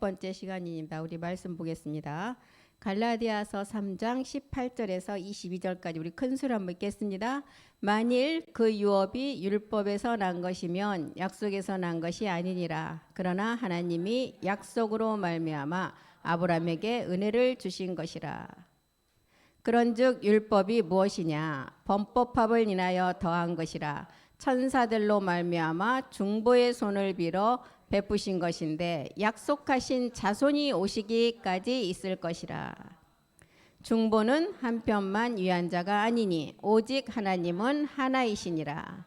번째 시간입니다. 우리 말씀 보겠습니다. 갈라디아서 3장 18절에서 22절까지 우리 큰 소리 한번 읽겠습니다. 만일 그 유업이 율법에서 난 것이면 약속에서 난 것이 아니니라. 그러나 하나님이 약속으로 말미암아 아브라함에게 은혜를 주신 것이라. 그런즉 율법이 무엇이냐? 범법합을 인하여 더한 것이라. 천사들로 말미암아 중보의 손을 빌어 베푸신 것인데 약속하신 자손이 오시기까지 있을 것이라. 중보는 한편만 위한 자가 아니니 오직 하나님은 하나이시니라.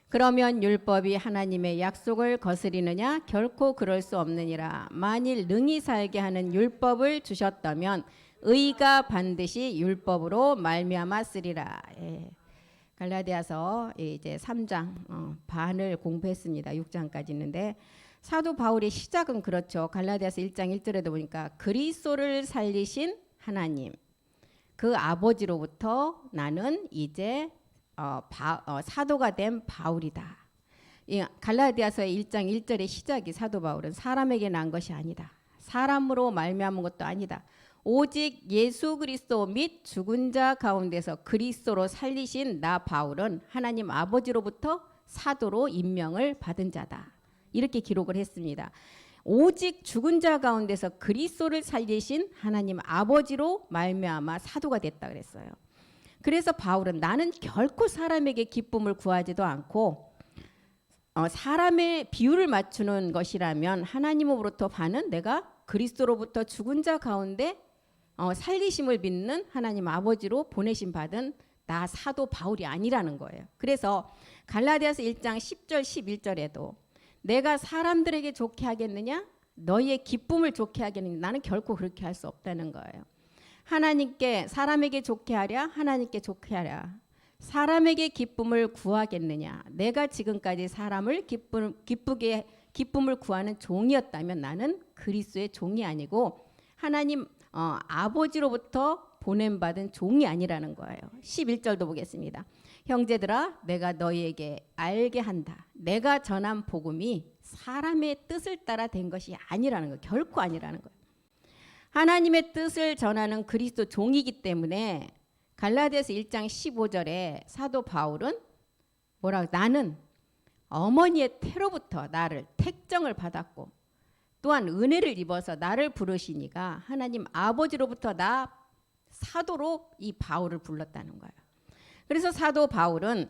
그러면 율법이 하나님의 약속을 거스리느냐? 결코 그럴 수 없느니라. 만일 능히 살게 하는 율법을 주셨다면 의가 반드시 율법으로 말미암아 쓰리라. 갈라디아서 이제 3장 반을 공부했습니다. 6장까지 있는데 사도 바울의 시작은 그렇죠. 갈라디아서 1장 1절에도 보니까 그리스도를 살리신 하나님 그 아버지로부터 나는 이제 사도가 된 바울이다. 이 갈라디아서 1장 1절의 시작이 사도 바울은 사람에게 난 것이 아니다. 사람으로 말미암은 것도 아니다. 오직 예수 그리스도 및 죽은 자 가운데서 그리스도로 살리신 나 바울은 하나님 아버지로부터 사도로 임명을 받은 자다. 이렇게 기록을 했습니다. 오직 죽은 자 가운데서 그리스도를 살리신 하나님 아버지로 말미암아 사도가 됐다 그랬어요. 그래서 바울은 나는 결코 사람에게 기쁨을 구하지도 않고 사람의 비율을 맞추는 것이라면 하나님으로부터 받는 내가 그리스도로부터 죽은 자 가운데 살리심을 믿는 하나님 아버지로 보내심 받은 나 사도 바울이 아니라는 거예요. 그래서 갈라디아서 1장 10절 11절에도 내가 사람들에게 좋게 하겠느냐? 너희의 기쁨을 좋게 하겠느냐? 나는 결코 그렇게 할 수 없다는 거예요. 하나님께 사람에게 좋게 하랴? 하나님께 좋게 하랴? 사람에게 기쁨을 구하겠느냐? 내가 지금까지 사람을 기쁨을 구하는 종이었다면 나는 그리스도의 종이 아니고 하나님 아버지로부터 보냄받은 종이 아니라는 거예요. 11절도 보겠습니다. 형제들아 내가 너희에게 알게 한다. 내가 전한 복음이 사람의 뜻을 따라 된 것이 아니라는 거예요. 결코 아니라는 거예요. 하나님의 뜻을 전하는 그리스도 종이기 때문에 갈라디아서 1장 15절에 사도 바울은 뭐라고 나는 어머니의 태로부터 나를 택정을 받았고 또한 은혜를 입어서 나를 부르시니까 하나님 아버지로부터 나 사도로 이 바울을 불렀다는 거예요. 그래서 사도 바울은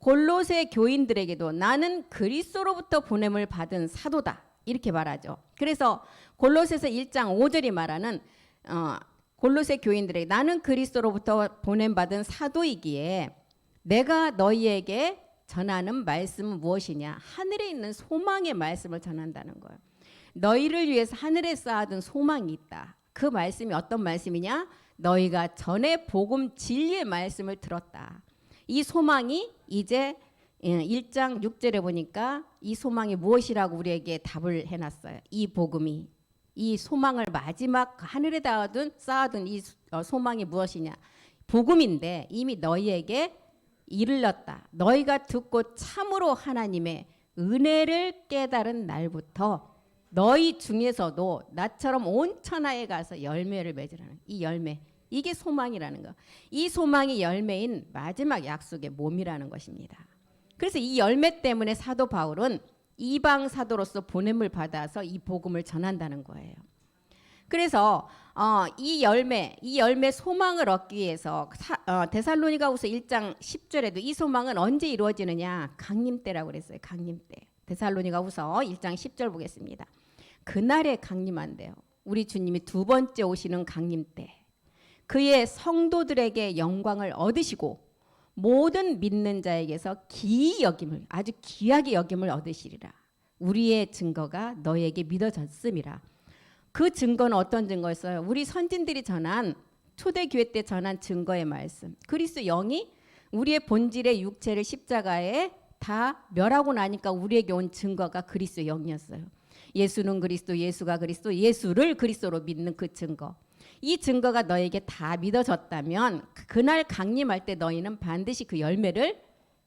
골로새 교인들에게도 나는 그리스도로부터 보냄을 받은 사도다 이렇게 말하죠. 그래서 골로새서 1장 5절이 말하는 골로새 교인들에게 나는 그리스도로부터 보냄받은 사도이기에 내가 너희에게 전하는 말씀은 무엇이냐? 하늘에 있는 소망의 말씀을 전한다는 거예요. 너희를 위해서 하늘에 쌓아둔 소망이 있다. 그 말씀이 어떤 말씀이냐? 너희가 전에 복음 진리의 말씀을 들었다. 이 소망이 이제 1장 6절에 보니까 이 소망이 무엇이라고 우리에게 답을 해놨어요. 이 복음이 이 소망을 마지막 하늘에 쌓아둔 이 소망이 무엇이냐? 복음인데 이미 너희에게 이르렀다. 너희가 듣고 참으로 하나님의 은혜를 깨달은 날부터 너희 중에서도 나처럼 온 천하에 가서 열매를 맺으라는 이 열매 이게 소망이라는 거. 이 소망이 열매인 마지막 약속의 몸이라는 것입니다. 그래서 이 열매 때문에 사도 바울은 이방 사도로서 보냄을 받아서 이 복음을 전한다는 거예요. 그래서 이 열매 소망을 얻기 위해서 데살로니가후서 1장 10절에도 이 소망은 언제 이루어지느냐? 강림 때라고 그랬어요. 강림 때. 데살로니가후서 1장 10절 보겠습니다. 그날에 강림한대요. 우리 주님이 두 번째 오시는 강림 때 그의 성도들에게 영광을 얻으시고 모든 믿는 자에게서 기이 여김을 아주 귀하게 여김을 얻으시리라. 우리의 증거가 너에게 믿어졌음이라. 그 증거는 어떤 증거였어요? 우리 선진들이 전한 초대교회 때 전한 증거의 말씀. 그리스도 영이 우리의 본질의 육체를 십자가에 다 멸하고 나니까 우리에게 온 증거가 그리스도 영이었어요. 예수는 그리스도, 예수가 그리스도, 예수를 그리스도로 믿는 그 증거. 이 증거가 너에게 다 믿어졌다면 그날 강림할 때 너희는 반드시 그 열매를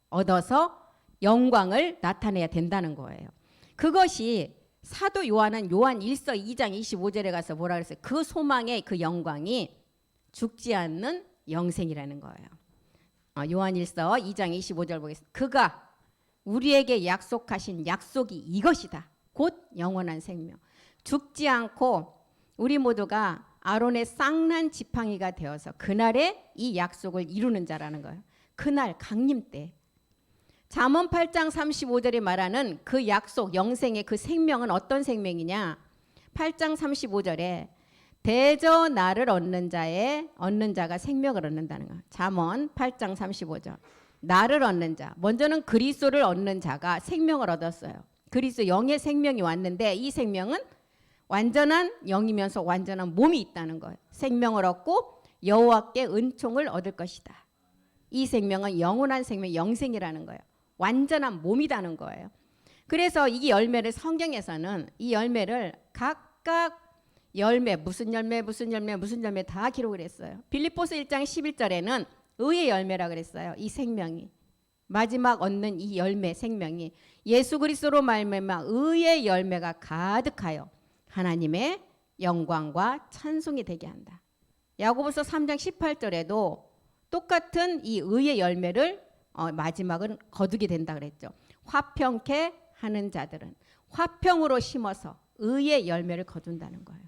얻어서 영광을 나타내야 된다는 거예요. 그것이 사도 요한은 요한 1서 2장 25절에 가서 뭐라 그랬어요? 그 소망의 그 영광이 죽지 않는 영생이라는 거예요. 요한 1서 2장 25절 보겠습니다. 그가 우리에게 약속하신 약속이 이것이다. 곧 영원한 생명. 죽지 않고 우리 모두가 아론의 쌍난 지팡이가 되어서 그날에 이 약속을 이루는 자라는 거예요. 그날 강림 때. 잠언 8장 35절에 말하는 그 약속 영생의 그 생명은 어떤 생명이냐? 8장 35절에 대저 나를 얻는 자가 생명을 얻는다는 거예요. 잠언 8장 35절. 나를 얻는 자. 먼저는 그리스도를 얻는 자가 생명을 얻었어요. 그리스도 영의 생명이 왔는데 이 생명은 완전한 영이면서 완전한 몸이 있다는 거예요. 생명을 얻고 여호와께 은총을 얻을 것이다. 이 생명은 영원한 생명, 영생이라는 거예요. 완전한 몸이라는 거예요. 그래서 이 열매를 성경에서는 이 열매를 각각 열매, 무슨 열매, 무슨 열매, 무슨 열매 다 기록을 했어요. 빌립보서 1장 11절에는 의의 열매라 그랬어요. 이 생명이. 마지막 얻는 이 열매, 생명이 예수 그리스도로 말미암아 의의 열매가 가득하여 하나님의 영광과 찬송이 되게 한다. 야고보서 3장 18절에도 똑같은 이 의의 열매를 마지막은 거두게 된다 그랬죠. 화평케 하는 자들은 화평으로 심어서 의의 열매를 거둔다는 거예요.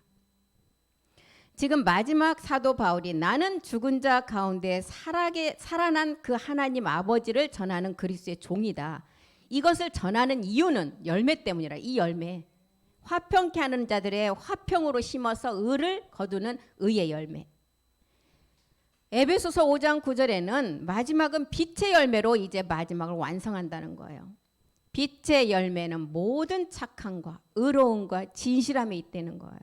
지금 마지막 사도 바울이 나는 죽은 자 가운데 살아난 그 하나님 아버지를 전하는 그리스도의 종이다. 이것을 전하는 이유는 열매 때문이라. 이 열매. 화평케 하는 자들의 화평으로 심어서 의를 거두는 의의 열매. 에베소서 5장 9절에는 마지막은 빛의 열매로 이제 마지막을 완성한다는 거예요. 빛의 열매는 모든 착함과 의로움과 진실함에 있다는 거예요.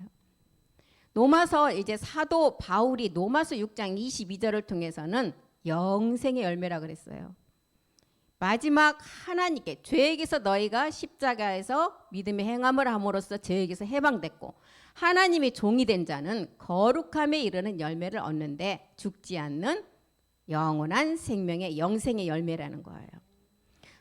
로마서 이제 사도 바울이 로마서 6장 22절을 통해서는 영생의 열매라 그랬어요. 마지막 하나님께 죄에게서 너희가 십자가에서 믿음의 행함을 함으로써 죄에게서 해방됐고 하나님의 종이 된 자는 거룩함에 이르는 열매를 얻는데 죽지 않는 영원한 생명의 영생의 열매라는 거예요.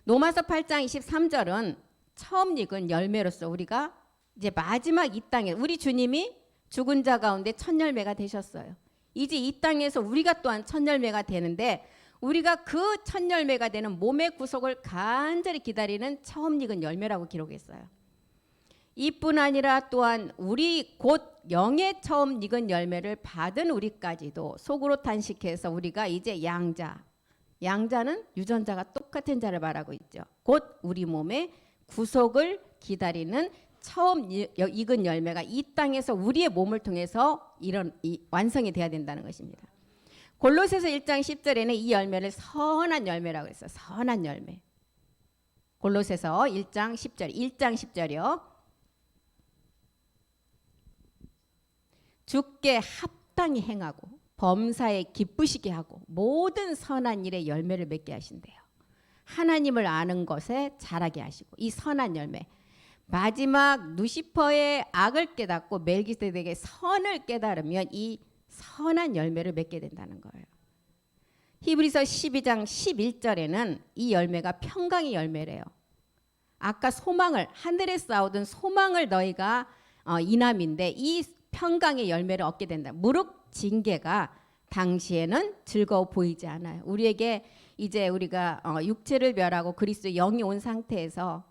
로마서 8장 23절은 처음 익은 열매로서 우리가 이제 마지막 이 땅에 우리 주님이 죽은 자 가운데 첫 열매가 되셨어요. 이제 이 땅에서 우리가 또한 첫 열매가 되는데 우리가 그 첫 열매가 되는 몸의 구속을 간절히 기다리는 처음 익은 열매라고 기록했어요. 이뿐 아니라 또한 우리 곧 영의 처음 익은 열매를 받은 우리까지도 속으로 탄식해서 우리가 이제 양자는 유전자가 똑같은 자를 말하고 있죠. 곧 우리 몸의 구속을 기다리는 처음 익은 열매가 이 땅에서 우리의 몸을 통해서 완성이 돼야 된다는 것입니다. 골로새서 1장 10절에는 이 열매를 선한 열매라고 했어요. 선한 열매. 골로새서 1장 10절. 1장 10절이요. 주께 합당히 행하고 범사에 기쁘시게 하고 모든 선한 일에 열매를 맺게 하신대요. 하나님을 아는 것에 자라게 하시고 이 선한 열매. 마지막 누시퍼의 악을 깨닫고 멜기세덱의 선을 깨달으면 이 선한 열매를 맺게 된다는 거예요. 히브리서 12장 11절에는 이 열매가 평강의 열매래요. 아까 소망을 하늘에 쌓아둔 소망을 너희가 이남인데 이 평강의 열매를 얻게 된다. 무릇 징계가 당시에는 즐거워 보이지 않아요. 우리에게 이제 우리가 육체를 멸하고 그리스도 영이 온 상태에서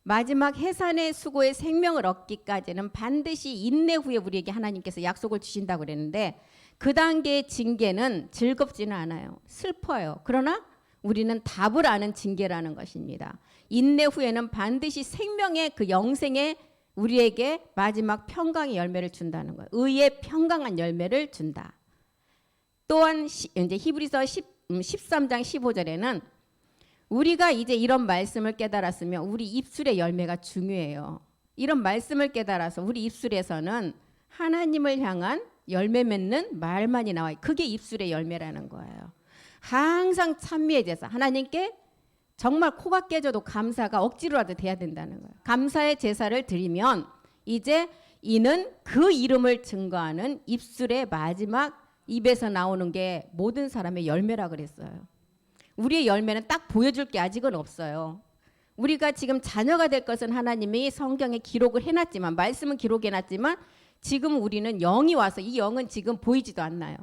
마지막 해산의 수고의 생명을 얻기까지는 반드시 인내 후에 우리에게 하나님께서 약속을 주신다고 그랬는데 그 단계의 징계는 즐겁지는 않아요. 슬퍼요. 그러나 우리는 답을 아는 징계라는 것입니다. 인내 후에는 반드시 생명의 그 영생의 우리에게 마지막 평강의 열매를 준다는 거예요. 의의 평강한 열매를 준다. 또한 이제 히브리서 13장 15절에는 우리가 이제 이런 말씀을 깨달았으면 우리 입술의 열매가 중요해요. 이런 말씀을 깨달아서 우리 입술에서는 하나님을 향한 열매 맺는 말만이 나와요. 그게 입술의 열매라는 거예요. 항상 찬미의 제사, 하나님께 정말 코가 깨져도 감사가 억지로라도 돼야 된다는 거예요. 감사의 제사를 드리면 이제 이는 그 이름을 증거하는 입술의 마지막 입에서 나오는 게 모든 사람의 열매라 그랬어요. 우리의 열매는 딱 보여줄 게 아직은 없어요. 우리가 지금 자녀가 될 것은 하나님이 성경에 기록을 해놨지만, 말씀은 기록해놨지만 지금 우리는 영이 와서, 이 영은 지금 보이지도 않나요?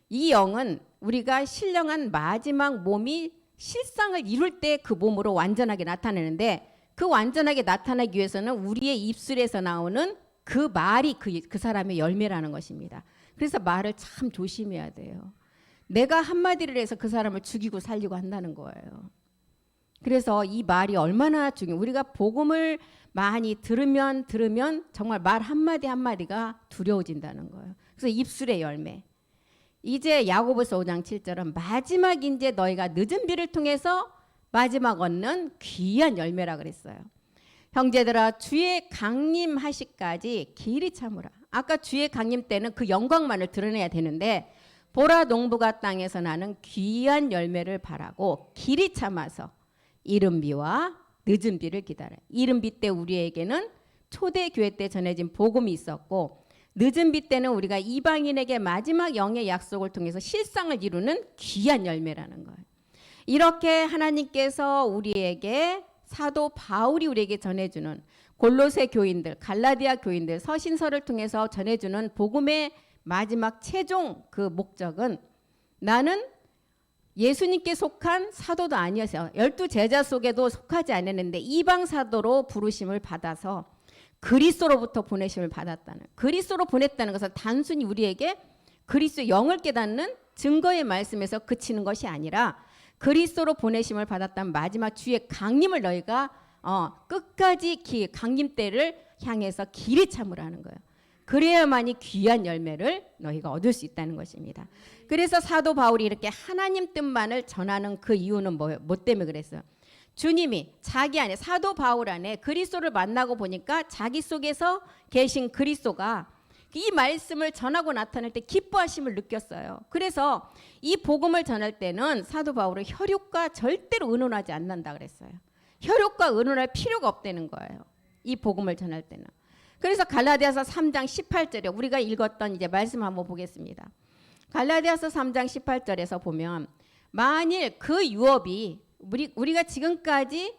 이 영은 우리가 신령한 마지막 몸이 실상을 이룰 때 그 몸으로 완전하게 나타내는데, 그 완전하게 나타나기 위해서는 우리의 입술에서 나오는 그 말이 그 사람의 열매라는 것입니다. 그래서 말을 참 조심해야 돼요. 내가 한마디를 해서 그 사람을 죽이고 살리고 한다는 거예요. 그래서 이 말이 얼마나 중요해요. 우리가 복음을 많이 들으면 정말 말 한마디 한마디가 두려워진다는 거예요. 그래서 입술의 열매. 이제 야고보서 5장 7절은 마지막 이제 너희가 늦은 비를 통해서 마지막 얻는 귀한 열매라 그랬어요. 형제들아, 주의 강림하시까지 길이 참으라. 아까 주의 강림 때는 그 영광만을 드러내야 되는데, 보라 농부가 땅에서 나는 귀한 열매를 바라고 길이 참아서 이른 비와 늦은 비를 기다려. 이른 비 때 우리에게는 초대교회 때 전해진 복음이 있었고, 늦은 비 때는 우리가 이방인에게 마지막 영의 약속을 통해서 실상을 이루는 귀한 열매라는 거예요. 이렇게 하나님께서 우리에게, 사도 바울이 우리에게 전해주는, 골로새 교인들, 갈라디아 교인들, 서신서를 통해서 전해주는 복음의 마지막 최종 그 목적은, 나는 예수님께 속한 사도도 아니었어요. 12제자 속에도 속하지 않았는데 이방 사도로 부르심을 받아서 그리스도로부터 보내심을 받았다는, 그리스도로 보냈다는 것은 단순히 우리에게 그리스도의 영을 깨닫는 증거의 말씀에서 그치는 것이 아니라, 그리스도로 보내심을 받았다는 마지막 주의 강림을 너희가 끝까지 강림 때를 향해서 길이 참으라는 거예요. 그래야만이 귀한 열매를 너희가 얻을 수 있다는 것입니다. 그래서 사도 바울이 이렇게 하나님 뜻만을 전하는 그 이유는 뭐 때문에 그랬어요? 주님이 자기 안에, 사도 바울 안에 그리스도를 만나고 보니까 자기 속에서 계신 그리스도가 이 말씀을 전하고 나타낼 때 기뻐하심을 느꼈어요. 그래서 이 복음을 전할 때는 사도 바울은 혈육과 절대로 의논하지 않는다 그랬어요. 혈육과 의논할 필요가 없다는 거예요. 이 복음을 전할 때는. 그래서 갈라디아서 3장 18절에 우리가 읽었던 이제 말씀 한번 보겠습니다. 갈라디아서 3장 18절에서 보면, 만일 그 유업이 우리가 지금까지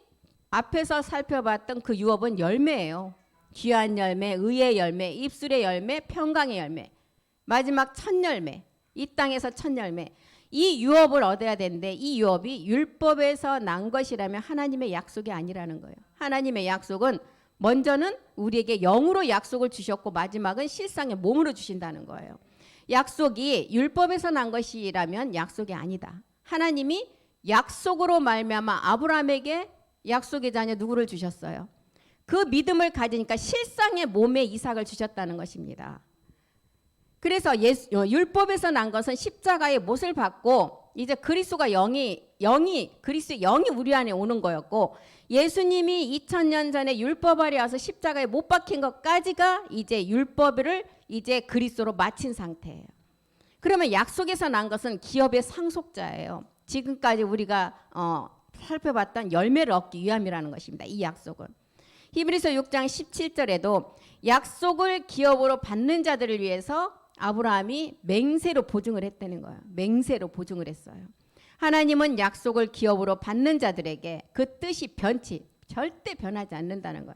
앞에서 살펴봤던 그 유업은 열매예요. 귀한 열매, 의의 열매, 입술의 열매, 평강의 열매, 마지막 첫 열매, 이 땅에서 첫 열매. 이 유업을 얻어야 되는데, 이 유업이 율법에서 난 것이라면 하나님의 약속이 아니라는 거예요. 하나님의 약속은 먼저는 우리에게 영으로 약속을 주셨고, 마지막은 실상의 몸으로 주신다는 거예요. 약속이 율법에서 난 것이라면 약속이 아니다. 하나님이 약속으로 말미암아 아브라함에게 약속의 자녀 누구를 주셨어요? 그 믿음을 가지니까 실상의 몸에 이삭을 주셨다는 것입니다. 그래서 율법에서 난 것은 십자가의 못을 받고, 이제 그리스도가 그리스도의 영이 우리 안에 오는 거였고, 예수님이 2000년 전에 율법 아래 와서 십자가에 못 박힌 것까지가 이제 율법을 이제 그리스도로 마친 상태예요. 그러면 약속에서 난 것은 기업의 상속자예요. 지금까지 우리가 살펴봤던 열매를 얻기 위함이라는 것입니다. 이 약속은. 히브리서 6장 17절에도 약속을 기업으로 받는 자들을 위해서 아브라함이 맹세로 보증을 했다는 거예요. 맹세로 보증을 했어요. 하나님은 약속을 기업으로 받는 자들에게 그 뜻이 절대 변하지 않는다는 거예요.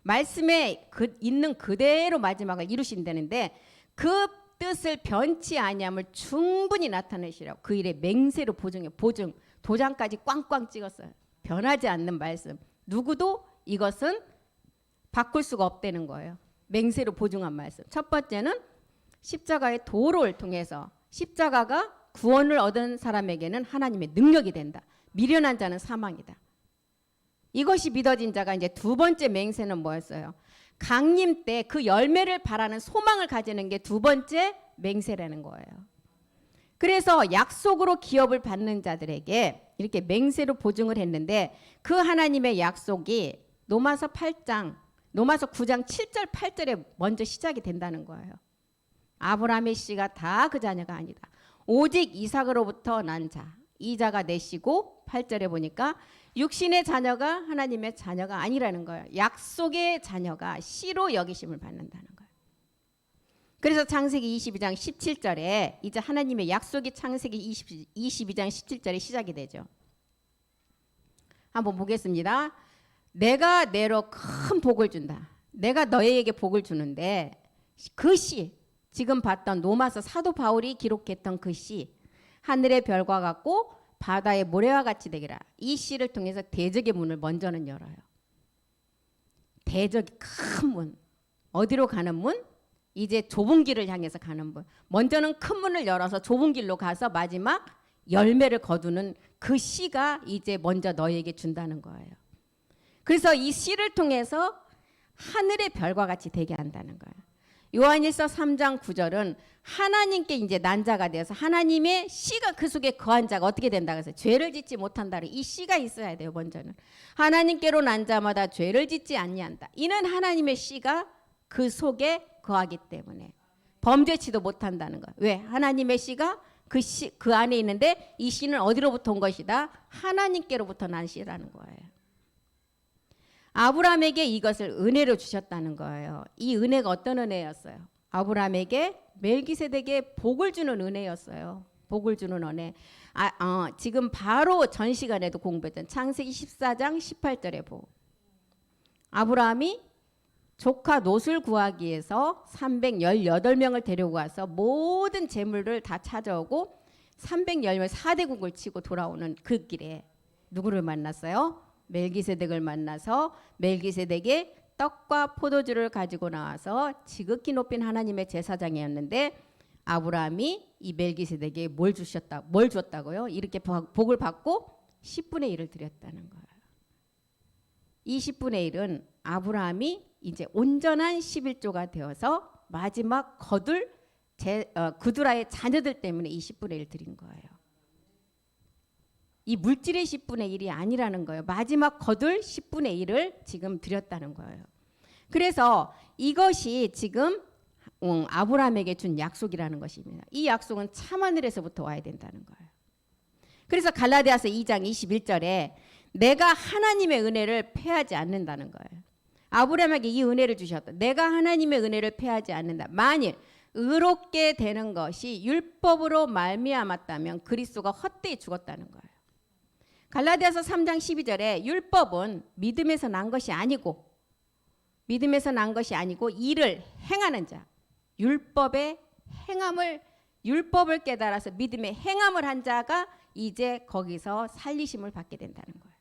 말씀에 있는 그대로 마지막을 이루신다는데, 그 뜻을 변치 아니함을 충분히 나타내시라고 그 일에 맹세로 보증, 도장까지 꽝꽝 찍었어요. 변하지 않는 말씀. 누구도 이것은 바꿀 수가 없다는 거예요. 맹세로 보증한 말씀. 첫 번째는 십자가의 도를 통해서, 십자가가 구원을 얻은 사람에게는 하나님의 능력이 된다. 미련한 자는 사망이다. 이것이 믿어진 자가, 이제 두 번째 맹세는 뭐였어요? 강림 때 그 열매를 바라는 소망을 가지는 게 두 번째 맹세라는 거예요. 그래서 약속으로 기업을 받는 자들에게 이렇게 맹세로 보증을 했는데, 그 하나님의 약속이 로마서 9장 7절 8절에 먼저 시작이 된다는 거예요. 아브라함의 씨가 다 그 자녀가 아니다. 오직 이삭으로부터 난 자, 이 자가 내 씨고, 8절에 보니까 육신의 자녀가 하나님의 자녀가 아니라는 거예요. 약속의 자녀가 씨로 여기심을 받는다는 거예요. 그래서 창세기 22장 17절에 이제 하나님의 약속이 창세기 22장 17절에 시작이 되죠. 한번 보겠습니다. 내가 내로 큰 복을 준다. 내가 너희에게 복을 주는데 그 시, 지금 봤던 로마서 사도 바울이 기록했던 그 시, 하늘의 별과 같고 바다의 모래와 같이 되기라. 이 시를 통해서 대적의 문을 먼저는 열어요. 대적이 큰 문. 어디로 가는 문? 이제 좁은 길을 향해서 가는 문. 먼저는 큰 문을 열어서 좁은 길로 가서 마지막 열매를 거두는 그 씨가 이제 먼저 너희에게 준다는 거예요. 그래서 이 씨를 통해서 하늘의 별과 같이 되게 한다는 거예요. 요한일서 3장 9절은 하나님께 이제 난 자가 되어서 하나님의 씨가 그 속에 거한 자가 어떻게 된다 그래서 죄를 짓지 못한다. 이 씨가 있어야 돼요. 먼저는 하나님께로 난 자마다 죄를 짓지 아니한다. 이는 하나님의 씨가 그 속에 거하기 때문에 범죄치도 못한다는 거예요. 왜? 하나님의 씨가 그 안에 있는데 이 씨는 어디로부터 온 것이다? 하나님께로부터 난 씨라는 거예요. 아브라함에게 이것을 은혜로 주셨다는 거예요. 이 은혜가 어떤 은혜였어요? 아브라함에게 멜기세덱에 복을 주는 은혜였어요. 복을 주는 은혜. 지금 바로 전 시간에도 공부했던 창세기 14장 18절의 복. 아브라함이 조카 롯을 구하기 위해서 318명을 데리고 와서 모든 재물을 다 찾아오고 310명 4대국을 치고 돌아오는 그 길에 누구를 만났어요? 멜기세덱을 만나서 멜기세덱의 떡과 포도주를 가지고 나와서 지극히 높인 하나님의 제사장이었는데 아브라함이 이 멜기세덱에게 뭘 줬다고요? 이렇게 복을 받고 10분의 1을 드렸다는 거예요. 이 10분의 1은 아브라함이 이제 온전한 11조가 되어서 마지막 그두라의 자녀들 때문에 이 10분의 1 드린 거예요. 이 물질의 10분의 1이 아니라는 거예요. 마지막 거둘 10분의 1을 지금 드렸다는 거예요. 그래서 이것이 지금 아브라함에게 준 약속이라는 것입니다. 이 약속은 참하늘에서부터 와야 된다는 거예요. 그래서 갈라디아서 2장 21절에 내가 하나님의 은혜를 패하지 않는다는 거예요. 아브라함에게 이 은혜를 주셨다. 내가 하나님의 은혜를 패하지 않는다. 만일 의롭게 되는 것이 율법으로 말미암았다면 그리스도가 헛되이 죽었다는 거예요. 갈라디아서 3장 12절에 율법은 믿음에서 난 것이 아니고 일을 행하는 자, 율법을 깨달아서 믿음의 행함을 한 자가 이제 거기서 살리심을 받게 된다는 거예요.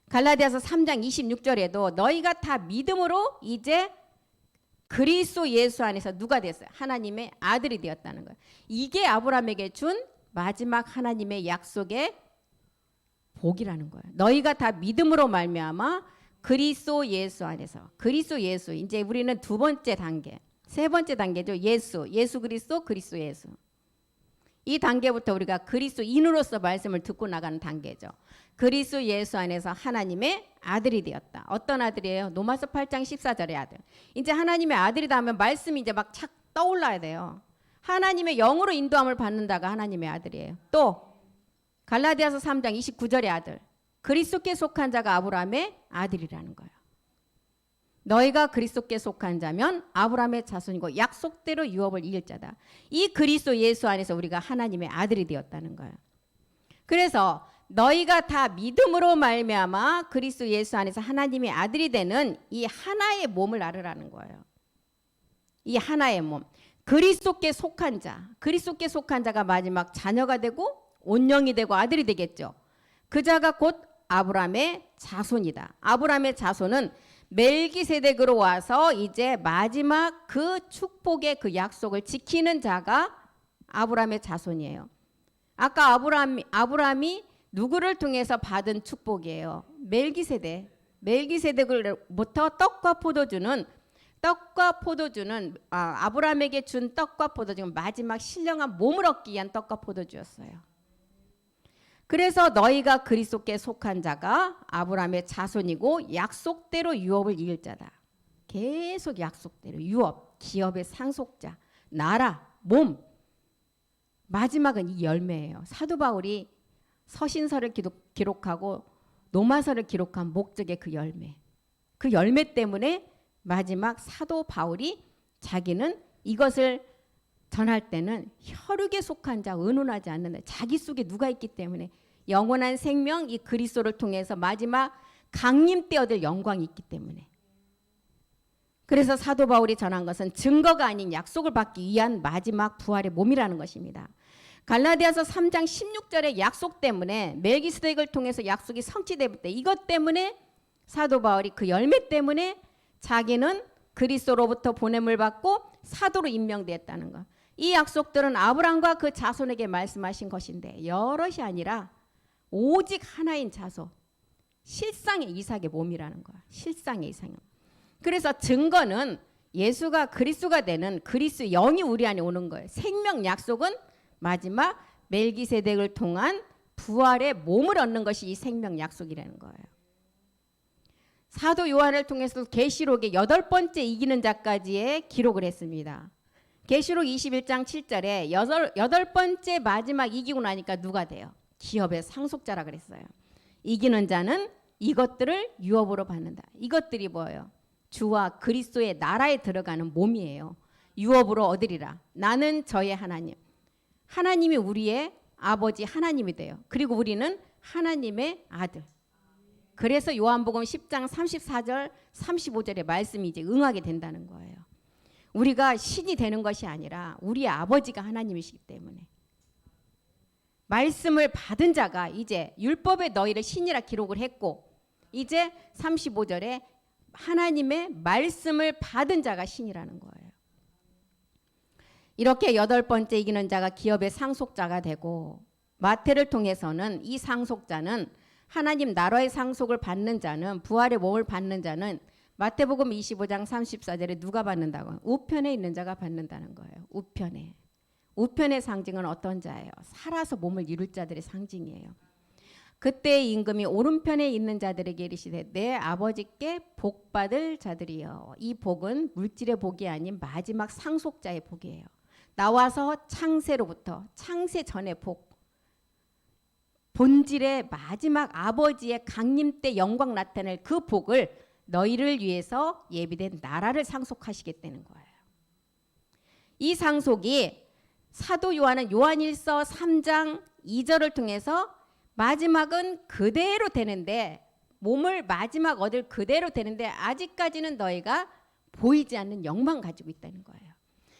갈라디아서 3장 26절에도 너희가 다 믿음으로 이제 그리스도 예수 안에서 누가 됐어요? 하나님의 아들이 되었다는 거예요. 이게 아브라함에게 준 마지막 하나님의 약속의 복이라는 거예요. 너희가 다 믿음으로 말미암아 그리스도 예수 안에서 그리스도 예수 이제 우리는 두 번째 단계, 세 번째 단계죠. 예수 그리스도 예수. 이 단계부터 우리가 그리스도인으로서 말씀을 듣고 나가는 단계죠. 그리스도 예수 안에서 하나님의 아들이 되었다. 어떤 아들이에요? 로마서 8장 14절의 아들. 이제 하나님의 아들이다 하면 말씀이 이제 막 착 떠올라야 돼요. 하나님의 영으로 인도함을 받는다가 하나님의 아들이에요. 또 갈라디아서 3장 29절의 아들. 그리스도께 속한 자가 아브라함의 아들이라는 거예요. 너희가 그리스도께 속한 자면 아브라함의 자손이고 약속대로 유업을 이을 자다. 이 그리스도 예수 안에서 우리가 하나님의 아들이 되었다는 거예요. 그래서 너희가 다 믿음으로 말미암아 그리스도 예수 안에서 하나님의 아들이 되는 이 하나의 몸을 알으라는 거예요. 이 하나의 몸. 그리스도께 속한 자가 마지막 자녀가 되고 온영이 되고 아들이 되겠죠. 그 자가 곧 아브라함의 자손이다. 아브라함의 자손은 멜기세덱으로 와서 이제 마지막 그 축복의 그 약속을 지키는 자가 아브라함의 자손이에요. 아까 아브라함이 누구를 통해서 받은 축복이에요? 멜기세덱으로부터 떡과 포도주는 아브라함에게 준 떡과 포도주는 마지막 신령한 몸을 얻기 위한 떡과 포도주였어요. 그래서 너희가 그리스도께 속한 자가 아브라함의 자손이고 약속대로 유업을 이을 자다. 계속 약속대로 유업, 기업의 상속자, 나라, 몸. 마지막은 이 열매예요. 사도 바울이 서신서를 기록하고 로마서를 기록한 목적의 그 열매. 그 열매 때문에 마지막 사도 바울이 자기는 이것을 전할 때는 혈육에 속한 자, 의논하지 않는 자, 자기 속에 누가 있기 때문에 영원한 생명 이 그리스도를 통해서 마지막 강림 때 얻을 영광이 있기 때문에. 그래서 사도 바울이 전한 것은 증거가 아닌 약속을 받기 위한 마지막 부활의 몸이라는 것입니다. 갈라디아서 3장 16절의 약속 때문에 멜기스덱을 통해서 약속이 성취될 때 이것 때문에 사도 바울이 그 열매 때문에 자기는 그리스도로부터 보냄을 받고 사도로 임명되었다는 것. 이 약속들은 아브라함과 그 자손에게 말씀하신 것인데 여럿이 아니라 오직 하나인 자손, 실상의 이삭의 몸이라는 거야. 실상의 이삭의 몸. 그래서 증거는 예수가 그리스도가 되는 그리스도 영이 우리 안에 오는 거예요. 생명 약속은 마지막 멜기세덱을 통한 부활의 몸을 얻는 것이 이 생명 약속이라는 거예요. 사도 요한을 통해서 계시록의 8번째 이기는 자까지의 기록을 했습니다. 계시록 21장 7절에 8번째 마지막 이기고 나니까 누가 돼요? 기업의 상속자라 그랬어요. 이기는 자는 이것들을 유업으로 받는다. 이것들이 뭐예요? 주와 그리스도의 나라에 들어가는 몸이에요. 유업으로 얻으리라. 나는 저의 하나님. 하나님이 우리의 아버지 하나님이 돼요. 그리고 우리는 하나님의 아들. 그래서 요한복음 10장 34절 35절의 말씀이 이제 응하게 된다는 거예요. 우리가 신이 되는 것이 아니라 우리 아버지가 하나님이시기 때문에 말씀을 받은 자가 이제 율법에 너희를 신이라 기록을 했고 이제 35절에 하나님의 말씀을 받은 자가 신이라는 거예요. 이렇게 8번째 이기는 자가 기업의 상속자가 되고 마태를 통해서는 이 상속자는 하나님 나라의 상속을 받는 자는 부활의 몸을 받는 자는 마태복음 25장 34절에 누가 받는다고? 우편에 있는 자가 받는다는 거예요. 우편에. 우편의 상징은 어떤 자예요? 살아서 몸을 이룰 자들의 상징이에요. 그때의 임금이 오른편에 있는 자들에게 이르시되 내 아버지께 복 받을 자들이여. 이 복은 물질의 복이 아닌 마지막 상속자의 복이에요. 나와서 창세로부터 창세 전의 복. 본질의 마지막 아버지의 강림 때 영광 나타낼 그 복을 너희를 위해서 예비된 나라를 상속하시겠다는 거예요. 이 상속이 사도 요한은 요한일서 3장 2절을 통해서 마지막은 그대로 되는데 몸을 마지막 얻을 그대로 되는데 아직까지는 너희가 보이지 않는 영만 가지고 있다는 거예요.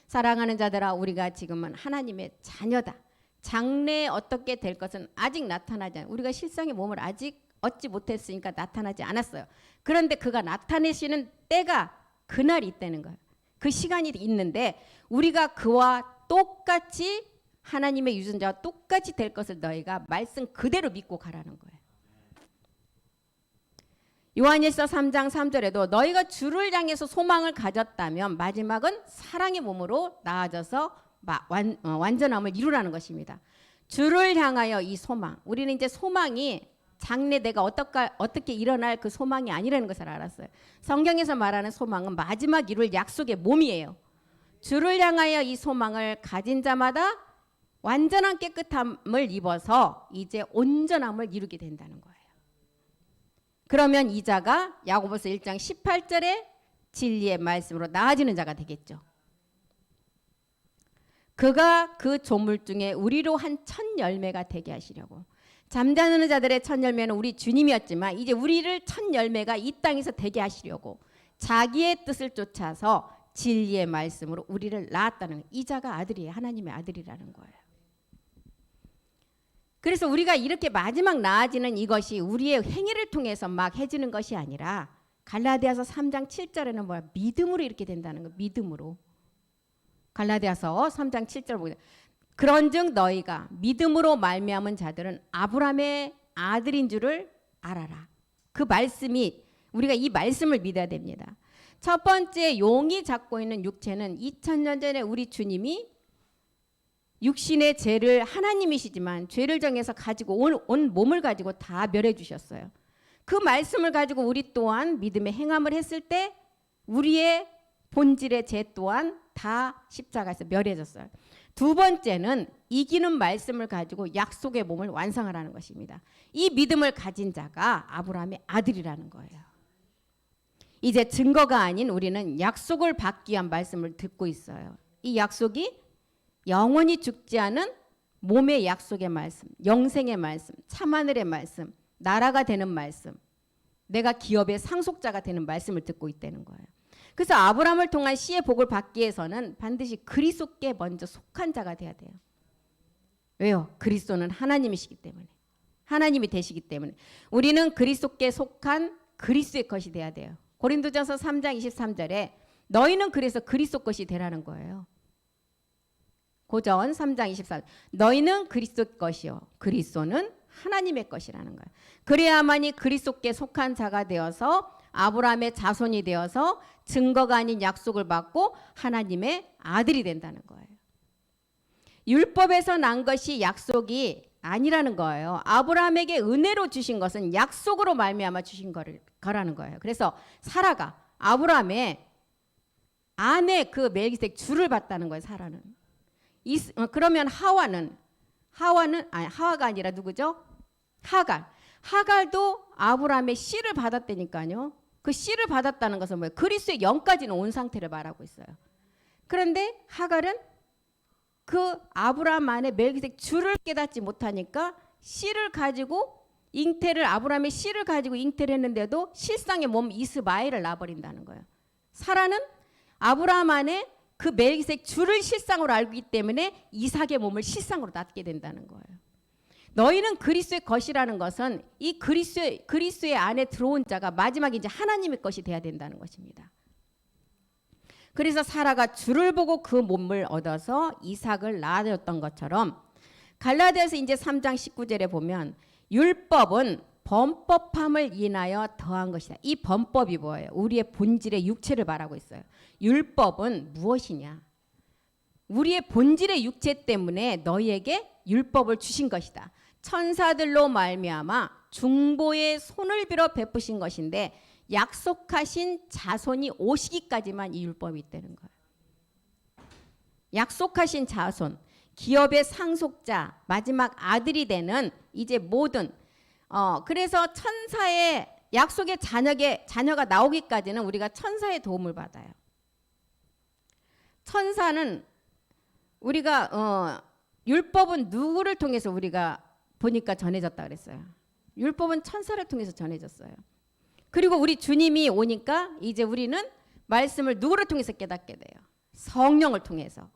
사랑하는 자들아 우리가 지금은 하나님의 자녀다. 장래에 어떻게 될 것은 아직 나타나지 않아요. 우리가 실상의 몸을 아직 얻지 못했으니까 나타나지 않았어요. 그런데 그가 나타내시는 때가 그날이 있다는 거예요. 그 시간이 있는데 우리가 그와 똑같이 하나님의 유전자와 똑같이 될 것을 너희가 말씀 그대로 믿고 가라는 거예요. 요한일서 3장 3절에도 너희가 주를 향해서 소망을 가졌다면 마지막은 사랑의 몸으로 나아져서 완전함을 이루라는 것입니다. 주를 향하여 이 소망. 우리는 이제 소망이 장래 내가 어떻게 일어날 그 소망이 아니라는 것을 알았어요. 성경에서 말하는 소망은 마지막 이룰 약속의 몸이에요. 주를 향하여 이 소망을 가진 자마다 완전한 깨끗함을 입어서 이제 온전함을 이루게 된다는 거예요. 그러면 이 자가 야고보서 1장 18절에 진리의 말씀으로 나아지는 자가 되겠죠. 그가 그 조물 중에 우리로 한 첫 열매가 되게 하시려고. 잠자는 자들의 첫 열매는 우리 주님이었지만 이제 우리를 첫 열매가 이 땅에서 되게 하시려고 자기의 뜻을 쫓아서 진리의 말씀으로 우리를 낳았다는 거예요. 이 자가 아들이에요. 하나님의 아들이라는 거예요. 그래서 우리가 이렇게 마지막 나아지는 이것이 우리의 행위를 통해서 막 해지는 것이 아니라 갈라디아서 3장 7절에는 뭐야? 믿음으로 이렇게 된다는 거예요. 믿음으로. 갈라디아서 3장 7절 보세요. 그런즉 너희가 믿음으로 말미암은 자들은 아브라함의 아들인 줄을 알아라. 그 말씀이 우리가 이 말씀을 믿어야 됩니다. 첫 번째 용이 잡고 있는 육체는 2000년 전에 우리 주님이 육신의 죄를 하나님이시지만 죄를 정해서 가지고 온 몸을 가지고 다 멸해 주셨어요. 그 말씀을 가지고 우리 또한 믿음의 행함을 했을 때 우리의 본질의 죄 또한 다 십자가에서 멸해졌어요. 두 번째는 이기는 말씀을 가지고 약속의 몸을 완성하라는 것입니다. 이 믿음을 가진 자가 아브라함의 아들이라는 거예요. 이제 증거가 아닌 우리는 약속을 받기 위한 말씀을 듣고 있어요. 이 약속이 영원히 죽지 않은 몸의 약속의 말씀, 영생의 말씀, 참하늘의 말씀, 나라가 되는 말씀. 내가 기업의 상속자가 되는 말씀을 듣고 있다는 거예요. 그래서 아브라함을 통한 씨의 복을 받기 위해서는 반드시 그리스도께 먼저 속한 자가 돼야 돼요. 왜요? 그리스도는 하나님이시기 때문에. 하나님이 되시기 때문에. 우리는 그리스도께 속한 그리스도의 것이 돼야 돼요. 고린도전서 3장 23절에 너희는 그래서 그리스도 것이 되라는 거예요. 고전 3장 24절. 너희는 그리스도 것이요. 그리스도는 하나님의 것이라는 거예요. 그래야만이 그리스도께 속한 자가 되어서 아브라함의 자손이 되어서 증거가 아닌 약속을 받고 하나님의 아들이 된다는 거예요. 율법에서 난 것이 약속이 아니라는 거예요. 아브라함에게 은혜로 주신 것은 약속으로 말미암아 주신 거라는 거예요. 그래서 사라가 아브라함의 아내 그 멜기세덱 줄을 받다는 거예요. 사라는. 그러면 하와가 아니라 누구죠? 하갈도 아브라함의 씨를 받았다니까요. 그 씨를 받았다는 것은 뭐예요? 그리스도의 영까지는 온 상태를 말하고 있어요. 그런데 하갈은 그 아브라함 안에 멜기세덱 줄을 깨닫지 못하니까 씨를 가지고 아브라함의 씨를 가지고 잉태를 했는데도 실상의 몸 이스마엘을 낳아버린다는 거예요. 사라는 아브라함 안에 그 멜기세덱 줄을 실상으로 알기 때문에 이삭의 몸을 실상으로 낳게 된다는 거예요. 너희는 그리스도의 것이라는 것은 이 그리스도의 안에 들어온 자가 마지막에 이제 하나님의 것이 돼야 된다는 것입니다. 그래서 사라가 줄을 보고 그 몸을 얻어서 이삭을 낳아줬던 것처럼 갈라디아서 이제 3장 19절에 보면 율법은 범법함을 인하여 더한 것이다. 이 범법이 뭐예요? 우리의 본질의 육체를 말하고 있어요. 율법은 무엇이냐? 우리의 본질의 육체 때문에 너희에게 율법을 주신 것이다. 천사들로 말미암아 중보의 손을 빌어 베푸신 것인데 약속하신 자손이 오시기까지만 이 율법이 있다는 거예요. 약속하신 자손, 기업의 상속자, 마지막 아들이 되는 이제 모든 그래서 천사의 약속의 자녀가 나오기까지는 우리가 천사의 도움을 받아요. 천사는 우리가 율법은 누구를 통해서 우리가 보니까 전해졌다 그랬어요. 율법은 천사를 통해서 전해졌어요. 그리고 우리 주님이 오니까 이제 우리는 말씀을 누구를 통해서 깨닫게 돼요? 성령을 통해서.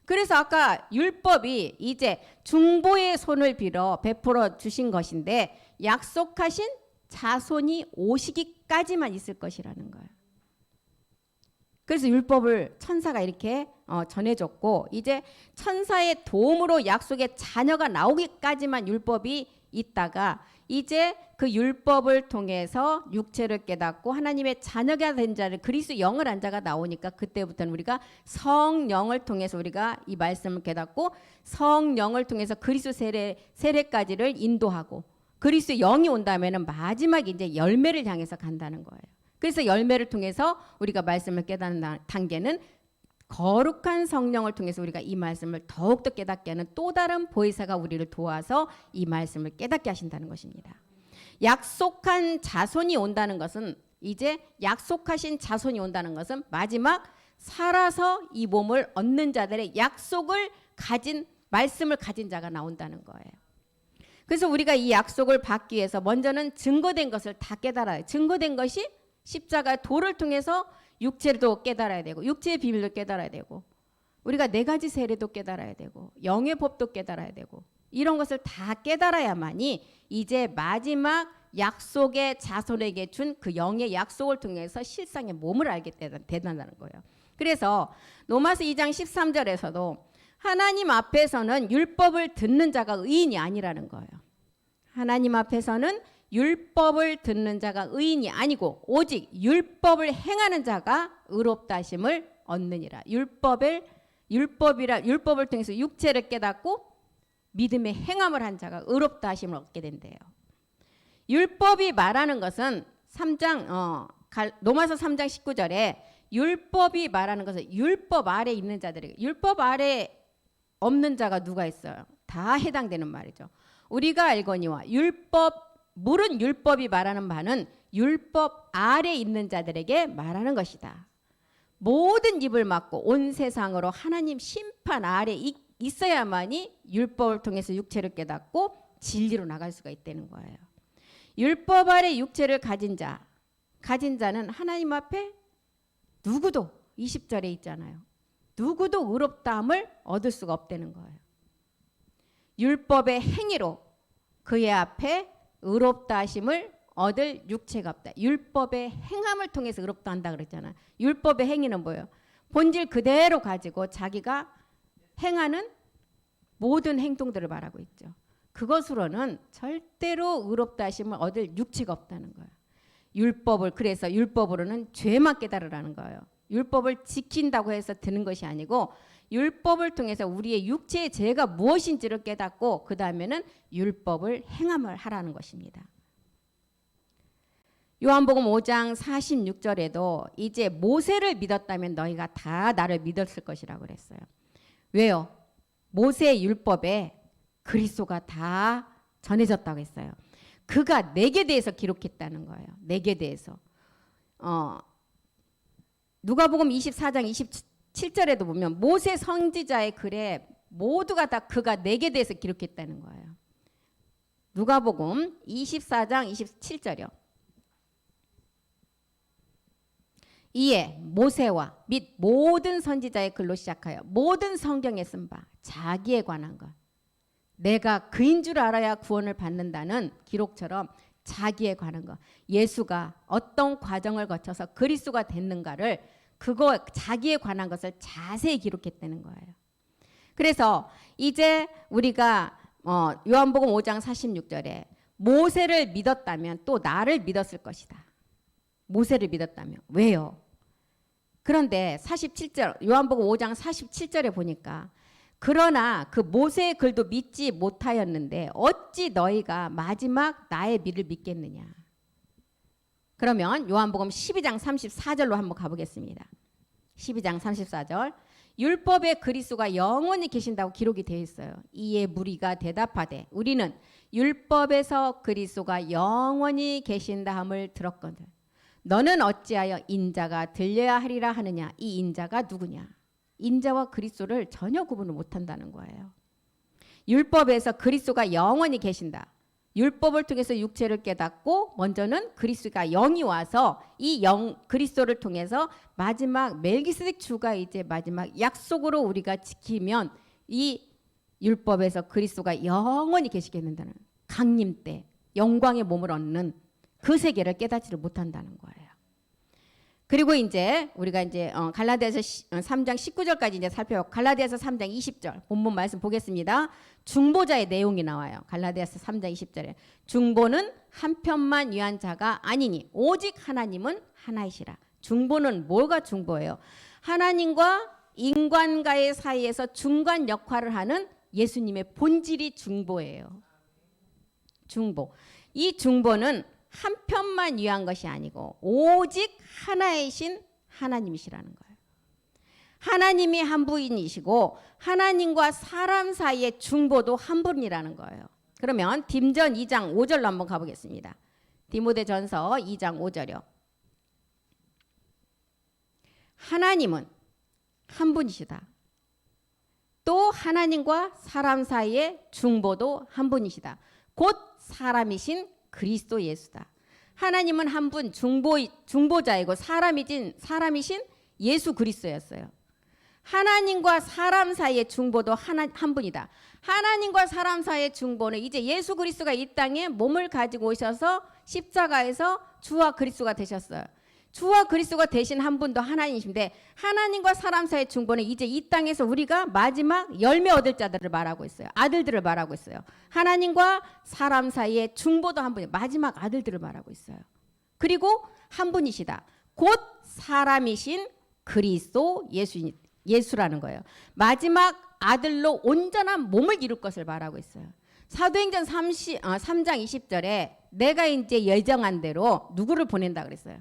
그래서 아까 율법이 이제 중보의 손을 빌어 베풀어 주신 것인데 약속하신 자손이 오시기까지만 있을 것이라는 거예요. 그래서 율법을 천사가 이렇게 전해줬고 이제 천사의 도움으로 약속의 자녀가 나오기까지만 율법이 있다가 이제 그 율법을 통해서 육체를 깨닫고 하나님의 자녀가 된 자를 그리스도 영을 안 자가 나오니까 그때부터는 우리가 성령을 통해서 우리가 이 말씀을 깨닫고 성령을 통해서 그리스도 세례까지를 인도하고 그리스도 영이 온다면은 마지막에 이제 열매를 향해서 간다는 거예요. 그래서 열매를 통해서 우리가 말씀을 깨닫는 단계는 거룩한 성령을 통해서 우리가 이 말씀을 더욱더 깨닫게 하는 또 다른 보혜사가 우리를 도와서 이 말씀을 깨닫게 하신다는 것입니다. 약속한 자손이 온다는 것은 이제 약속하신 자손이 온다는 것은 마지막 살아서 이 몸을 얻는 자들의 약속을 가진 말씀을 가진 자가 나온다는 거예요. 그래서 우리가 이 약속을 받기 위해서 먼저는 증거된 것을 다 깨달아요. 증거된 것이 십자가 도를 통해서 육체도 깨달아야 되고 육체의 비밀도 깨달아야 되고 우리가 네 가지 세례도 깨달아야 되고 영의 법도 깨달아야 되고 이런 것을 다 깨달아야만이 이제 마지막 약속의 자손에게 준 그 영의 약속을 통해서 실상의 몸을 알게 된다는 거예요. 그래서 로마서 2장 13절에서도 하나님 앞에서는 율법을 듣는 자가 의인이 아니라는 거예요. 하나님 앞에서는 율법을 듣는 자가 의인이 아니고 오직 율법을 행하는 자가 의롭다 하심을 얻느니라. 율법을 통해서 육체를 깨닫고 믿음의 행함을 한 자가 의롭다 하심을 얻게 된대요. 율법이 말하는 것은 로마서 3장 19절에 율법이 말하는 것은 율법 아래 있는 자들에게 율법 아래 없는 자가 누가 있어요? 다 해당되는 말이죠. 우리가 알거니와 물은 율법이 말하는 바는 율법 아래 있는 자들에게 말하는 것이다. 모든 입을 막고 온 세상으로 하나님 심판 아래 있어야만이 율법을 통해서 육체를 깨닫고 진리로 나갈 수가 있다는 거예요. 율법 아래 육체를 가진 자는 하나님 앞에 누구도 20절에 있잖아요. 누구도 의롭다함을 얻을 수가 없다는 거예요. 율법의 행위로 그의 앞에 의롭다 하심을 얻을 육체가 없다. 율법의 행함을 통해서 의롭다 한다 그랬잖아. 율법의 행위는 뭐예요? 본질 그대로 가지고 자기가 행하는 모든 행동들을 말하고 있죠. 그것으로는 절대로 의롭다 하심을 얻을 육체가 없다는 거예요. 그래서 율법으로는 죄만 깨달으라는 거예요. 율법을 지킨다고 해서 드는 것이 아니고 율법을 통해서 우리의 육체의 죄가 무엇인지를 깨닫고 그 다음에는 율법을 행함을 하라는 것입니다. 요한복음 5장 46절에도 이제 모세를 믿었다면 너희가 다 나를 믿었을 것이라고 그랬어요. 왜요? 모세의 율법에 그리스도가 다 전해졌다고 했어요. 그가 내게 대해서 기록했다는 거예요. 내게 대해서. 누가복음 24장 27절에도 보면 모세 선지자의 글에 모두가 다 그가 내게 대해서 기록했다는 거예요. 누가복음 24장 27절이요. 이에 모세와 및 모든 선지자의 글로 시작하여 모든 성경에 쓴 바 자기에 관한 것, 내가 그인 줄 알아야 구원을 받는다는 기록처럼 자기에 관한 것, 예수가 어떤 과정을 거쳐서 그리스도가 됐는가를 그거 자기에 관한 것을 자세히 기록했다는 거예요. 그래서 이제 우리가 요한복음 5장 46절에 모세를 믿었다면 또 나를 믿었을 것이다. 모세를 믿었다면 왜요? 그런데 47절 요한복음 5장 47절에 보니까 그러나 그 모세의 글도 믿지 못하였는데 어찌 너희가 마지막 나의 미를 믿겠느냐. 그러면 요한복음 12장 34절로 한번 가보겠습니다. 12장 34절 율법에 그리스도가 영원히 계신다고 기록이 되어 있어요. 이에 무리가 대답하되 우리는 율법에서 그리스도가 영원히 계신다 함을 들었거든. 너는 어찌하여 인자가 들려야 하리라 하느냐. 이 인자가 누구냐. 인자와 그리스도를 전혀 구분을 못한다는 거예요. 율법에서 그리스도가 영원히 계신다. 율법을 통해서 육체를 깨닫고 먼저는 그리스도가 영이 와서 이 그리스도를 통해서 마지막 멜기세덱 주가 이제 마지막 약속으로 우리가 지키면 이 율법에서 그리스도가 영원히 계시게 된다는 강림 때 영광의 몸을 얻는 그 세계를 깨닫지를 못한다는 거예요. 그리고 이제 우리가 이제 갈라디아서 3장 19절까지 이제 살펴보고 갈라디아서 3장 20절 본문 말씀 보겠습니다. 중보자의 내용이 나와요. 갈라디아서 3장 20절에 중보는 한 편만 위한 자가 아니니 오직 하나님은 하나이시라. 중보는 뭐가 중보예요? 하나님과 인간과의 사이에서 중간 역할을 하는 예수님의 본질이 중보예요. 중보. 이 중보는 한 편만 위한 것이 아니고 오직 하나이신 하나님이시라는 거예요. 하나님이 한 분이시고 하나님과 사람 사이의 중보도 한 분이라는 거예요. 그러면 딤전 2장 5절로 한번 가보겠습니다. 디모데전서 2장 5절이요. 하나님은 한 분이시다. 또 하나님과 사람 사이의 중보도 한 분이시다. 곧 사람이신 그리스도 예수다. 하나님은 한 분 중보자이고 사람이신 예수 그리스도였어요. 하나님과 사람 사이의 중보도 한 분이다. 하나님과 사람 사이의 중보는 이제 예수 그리스도가 이 땅에 몸을 가지고 오셔서 십자가에서 주와 그리스도가 되셨어요. 주와 그리스도가 되신 한 분도 하나님이신데 하나님과 사람 사이의 중보는 이제 이 땅에서 우리가 마지막 열매 얻을 자들을 말하고 있어요. 아들들을 말하고 있어요. 하나님과 사람 사이의 중보도 한 분이에요. 마지막 아들들을 말하고 있어요. 그리고 한 분이시다. 곧 사람이신 그리스도 예수라는 거예요. 마지막 아들로 온전한 몸을 이룰 것을 말하고 있어요. 사도행전 3장 20절에 내가 이제 예정한 대로 누구를 보낸다 그랬어요?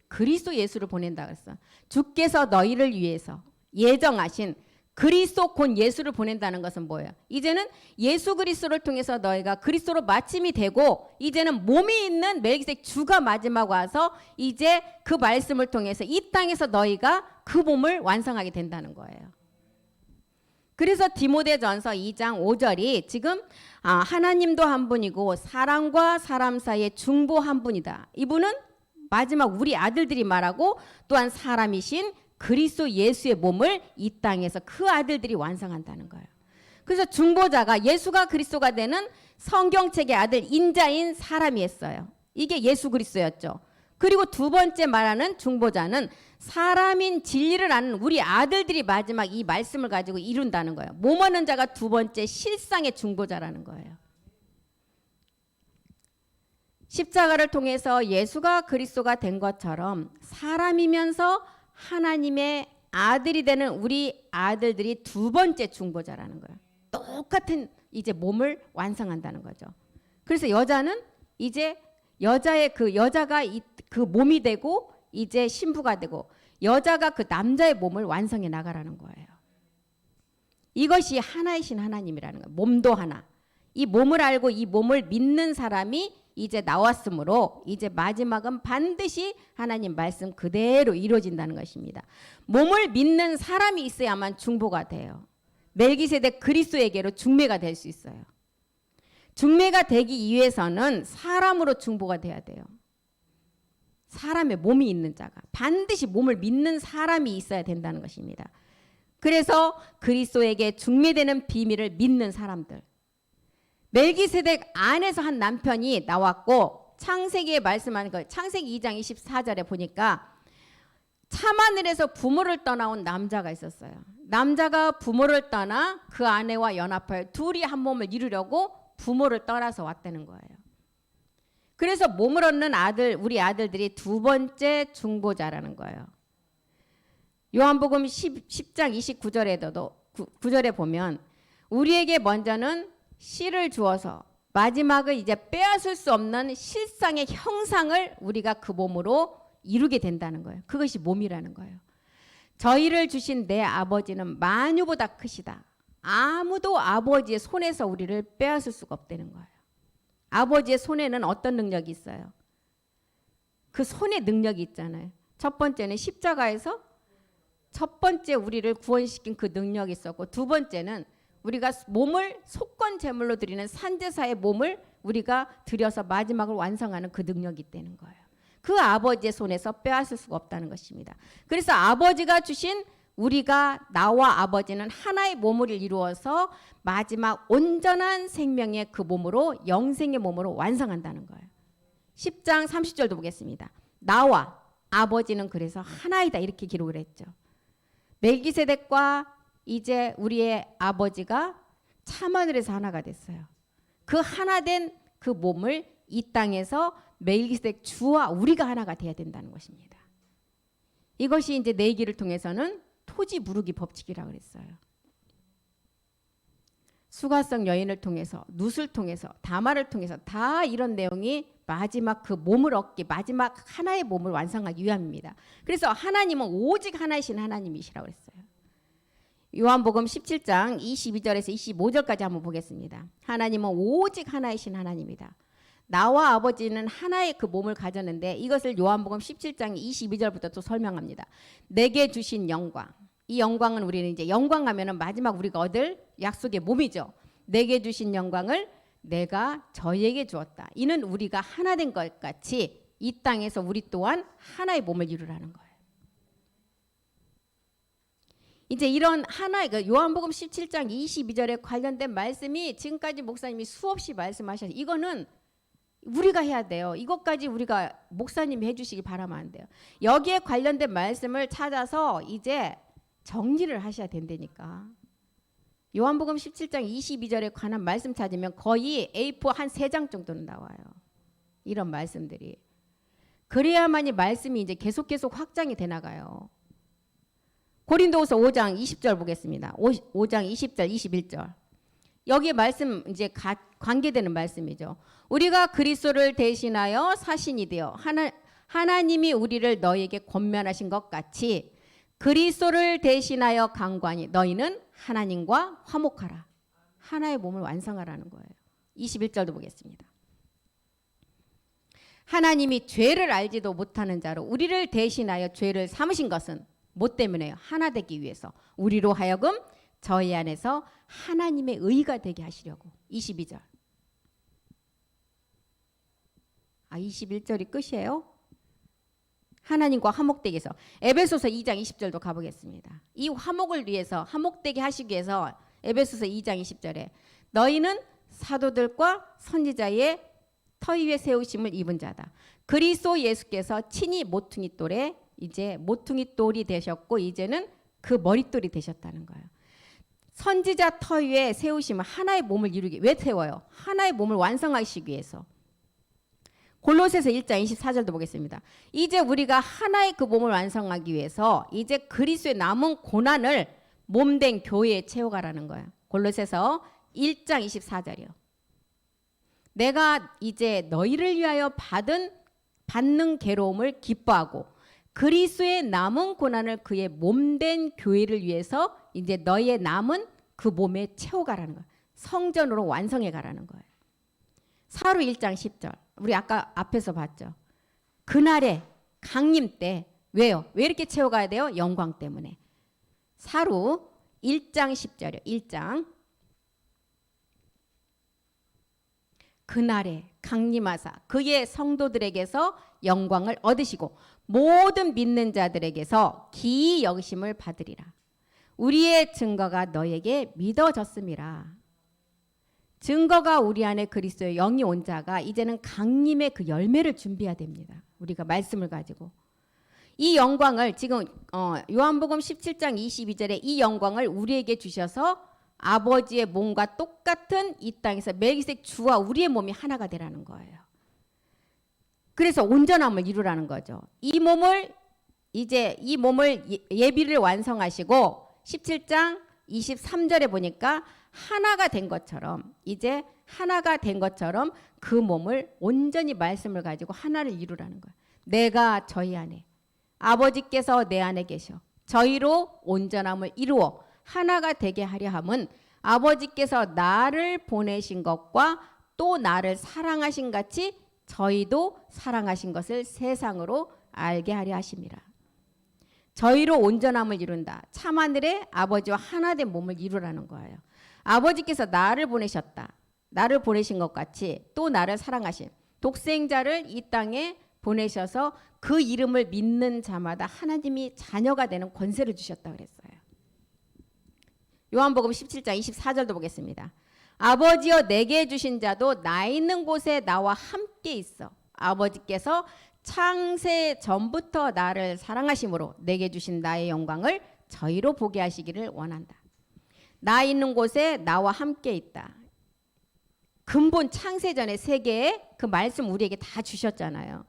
그리스도 예수를 보낸다 그랬어. 주께서 너희를 위해서 예정하신 그리스도 곧 예수를 보낸다는 것은 뭐예요? 이제는 예수 그리스도를 통해서 너희가 그리스도로 마침이 되고 이제는 몸이 있는 멜기세덱 주가 마지막 와서 이제 그 말씀을 통해서 이 땅에서 너희가 그 몸을 완성하게 된다는 거예요. 그래서 디모데전서 2장 5절이 지금 하나님도 한 분이고 사람과 사람 사이의 중보 한 분이다. 이분은 마지막 우리 아들들이 말하고 또한 사람이신 그리스도 예수의 몸을 이 땅에서 그 아들들이 완성한다는 거예요. 그래서 중보자가 예수가 그리스도가 되는 성경책의 아들 인자인 사람이 했어요. 이게 예수 그리스도였죠. 그리고 두 번째 말하는 중보자는 사람인 진리를 아는 우리 아들들이 마지막 이 말씀을 가지고 이룬다는 거예요. 몸 얻는 자가 두 번째 실상의 중보자라는 거예요. 십자가를 통해서 예수가 그리스도가 된 것처럼 사람이면서 하나님의 아들이 되는 우리 아들들이 두 번째 중보자라는 거예요. 똑같은 이제 몸을 완성한다는 거죠. 그래서 여자는 이제 여자가 그 몸이 되고 이제 신부가 되고 여자가 그 남자의 몸을 완성해 나가라는 거예요. 이것이 하나이신 하나님이라는 거예요. 몸도 하나. 이 몸을 알고 이 몸을 믿는 사람이 이제 나왔으므로 이제 마지막은 반드시 하나님 말씀 그대로 이루어진다는 것입니다. 몸을 믿는 사람이 있어야만 중보가 돼요. 멜기세덱 그리스도에게로 중매가 될 수 있어요. 중매가 되기 위해서는 사람으로 중보가 돼야 돼요. 사람의 몸이 있는 자가 반드시 몸을 믿는 사람이 있어야 된다는 것입니다. 그래서 그리스도에게 중매되는 비밀을 믿는 사람들. 멜기세덱 안에서 한 남편이 나왔고 창세기에 말씀하는 거 창세기 2장 24절에 보니까 참하늘에서 부모를 떠나온 남자가 있었어요. 남자가 부모를 떠나 그 아내와 연합하여 둘이 한 몸을 이루려고 부모를 떠나서 왔다는 거예요. 그래서 몸을 얻는 아들, 우리 아들들이 두 번째 중보자라는 거예요. 요한복음 10장 29절에도 9절에 보면 우리에게 먼저는 씨를 주어서 마지막을 이제 빼앗을 수 없는 실상의 형상을 우리가 그 몸으로 이루게 된다는 거예요. 그것이 몸이라는 거예요. 저희를 주신 내 아버지는 만유보다 크시다. 아무도 아버지의 손에서 우리를 빼앗을 수가 없다는 거예요. 아버지의 손에는 어떤 능력이 있어요? 그 손에 능력이 있잖아요. 첫 번째는 십자가에서 첫 번째 우리를 구원시킨 그 능력이 있었고 두 번째는 우리가 몸을 속건 제물로 드리는 산제사의 몸을 우리가 드려서 마지막을 완성하는 그 능력이 있다는 거예요. 그 아버지의 손에서 빼앗을 수가 없다는 것입니다. 그래서 아버지가 주신 우리가 나와 아버지는 하나의 몸을 이루어서 마지막 온전한 생명의 그 몸으로 영생의 몸으로 완성한다는 거예요. 10장 30절도 보겠습니다. 나와 아버지는 그래서 하나이다 이렇게 기록을 했죠. 멜기세덱과 이제 우리의 아버지가 참하늘에서 하나가 됐어요. 그 하나 된 그 몸을 이 땅에서 멜기세덱 주와 우리가 하나가 돼야 된다는 것입니다. 이것이 이제 내기를 통해서는 토지 무르기 법칙이라고 그랬어요. 수가성 여인을 통해서 룻을 통해서 다말을 통해서 다 이런 내용이 마지막 그 몸을 얻기 마지막 하나의 몸을 완성하기 위함입니다. 그래서 하나님은 오직 하나이신 하나님이시라고 그랬어요. 요한복음 17장 22절에서 25절까지 한번 보겠습니다. 하나님은 오직 하나이신 하나님이다. 나와 아버지는 하나의 그 몸을 가졌는데 이것을 요한복음 17장 22절부터 또 설명합니다. 내게 주신 영광. 이 영광은 우리는 이제 영광하면은 마지막 우리가 얻을 약속의 몸이죠. 내게 주신 영광을 내가 저희에게 주었다. 이는 우리가 하나 된 것 같이 이 땅에서 우리 또한 하나의 몸을 이루라는 거예요. 이제 이런 하나의 요한복음 17장 22절에 관련된 말씀이 지금까지 목사님이 수없이 말씀하셔서 이거는 우리가 해야 돼요. 이것까지 우리가 목사님이 해주시기 바라면 안 돼요. 여기에 관련된 말씀을 찾아서 이제 정리를 하셔야 된다니까. 요한복음 17장 22절에 관한 말씀 찾으면 거의 A4 한 3장 정도는 나와요. 이런 말씀들이. 그래야만이 말씀이 이제 계속 확장이 돼 나가요. 고린도후서 5장 20절 보겠습니다. 5장 20절 21절. 여기에 말씀 이제 관계되는 말씀이죠. 우리가 그리스도를 대신하여 사신이 되어 하나님이 우리를 너희에게 권면하신 것 같이 그리스도를 대신하여 강구하니 너희는 하나님과 화목하라. 하나의 몸을 완성하라는 거예요. 21절도 보겠습니다. 하나님이 죄를 알지도 못하는 자로 우리를 대신하여 죄를 삼으신 것은 뭐 때문에요? 하나 되기 위해서 우리로 하여금 저희 안에서 하나님의 의가 되게 하시려고. 22절. 21절이 끝이에요. 하나님과 화목되게 해서. 에베소서 2장 20절도 가보겠습니다. 이 화목을 위해서, 화목되게 하시기 위해서 에베소서 2장 20절에 너희는 사도들과 선지자의 터 위에 세우심을 입은 자다. 그리스도 예수께서 친히 모퉁이 돌에 이제 모퉁이 돌이 되셨고 이제는 그 머릿돌이 되셨다는 거예요. 선지자 터 위에 세우시면 하나의 몸을 이루기. 왜 세워요? 하나의 몸을 완성하시기 위해서. 골로새서 1장 24절도 보겠습니다. 이제 우리가 하나의 그 몸을 완성하기 위해서 이제 그리스도의 남은 고난을 몸된 교회에 채워가라는 거예요. 골로새서 1장 24절이요. 내가 이제 너희를 위하여 받는 괴로움을 기뻐하고 그리스도의 남은 고난을 그의 몸된 교회를 위해서 이제 너희의 남은 그 몸에 채워가라는 거예요. 성전으로 완성해 가라는 거예요. 사루 1장 10절. 우리 아까 앞에서 봤죠. 그날에 강림 때 왜요? 왜 이렇게 채워가야 돼요? 영광 때문에. 사루 1장 10절이요. 1장. 그날에 강림하사 그의 성도들에게서 영광을 얻으시고 모든 믿는 자들에게서 기이 여기심을 받으리라. 우리의 증거가 너에게 믿어졌음이라. 증거가 우리 안에 그리스도의 영이 온 자가 이제는 강림의 그 열매를 준비해야 됩니다. 우리가 말씀을 가지고. 이 영광을 지금 요한복음 17장 22절에 이 영광을 우리에게 주셔서 아버지의 몸과 똑같은 이 땅에서 멜기세덱 주와 우리의 몸이 하나가 되라는 거예요. 그래서 온전함을 이루라는 거죠. 이 몸을 예비를 완성하시고 17장 23절에 보니까 하나가 된 것처럼 이제 하나가 된 것처럼 그 몸을 온전히 말씀을 가지고 하나를 이루라는 거예요. 내가 저희 안에 아버지께서 내 안에 계셔 저희로 온전함을 이루어 하나가 되게 하려 함은 아버지께서 나를 보내신 것과 또 나를 사랑하신 같이 저희도 사랑하신 것을 세상으로 알게 하려 하심이라. 저희로 온전함을 이룬다. 참하늘의 아버지와 하나된 몸을 이루라는 거예요. 아버지께서 나를 보내셨다. 나를 보내신 것 같이 또 나를 사랑하신 독생자를 이 땅에 보내셔서 그 이름을 믿는 자마다 하나님이 자녀가 되는 권세를 주셨다 그랬어요. 요한복음 17장 24절도 보겠습니다. 아버지여 내게 주신 자도 나 있는 곳에 나와 함께 있어. 아버지께서 창세 전부터 나를 사랑하심으로 내게 주신 나의 영광을 저희로 보게 하시기를 원한다. 나 있는 곳에 나와 함께 있다. 근본 창세전의 세계에 그 말씀 우리에게 다 주셨잖아요.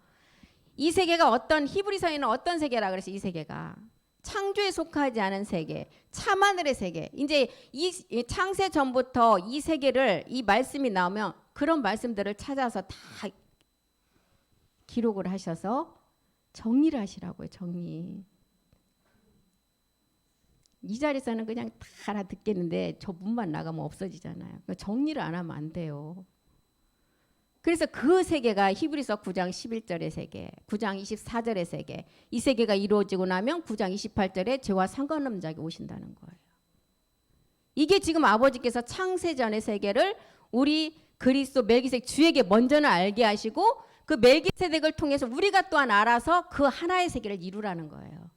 이 세계가 어떤 히브리서에는 어떤 세계라 그래서 이 세계가 창조에 속하지 않은 세계, 참하늘의 세계. 이제 이 창세 전부터 이 세계를 이 말씀이 나오면 그런 말씀들을 찾아서 다 기록을 하셔서 정리를 하시라고요. 정리. 이 자리에서는 그냥 다 알아듣겠는데 저 문만 나가면 없어지잖아요. 그러니까 정리를 안 하면 안 돼요. 그래서 그 세계가 히브리서 9장 11절의 세계, 9장 24절의 세계, 이 세계가 이루어지고 나면 9장 28절에 죄와 상관없는 자가 오신다는 거예요. 이게 지금 아버지께서 창세전의 세계를 우리 그리스도 멜기세덱 주에게 먼저는 알게 하시고 그 멜기세덱을 통해서 우리가 또한 알아서 그 하나의 세계를 이루라는 거예요.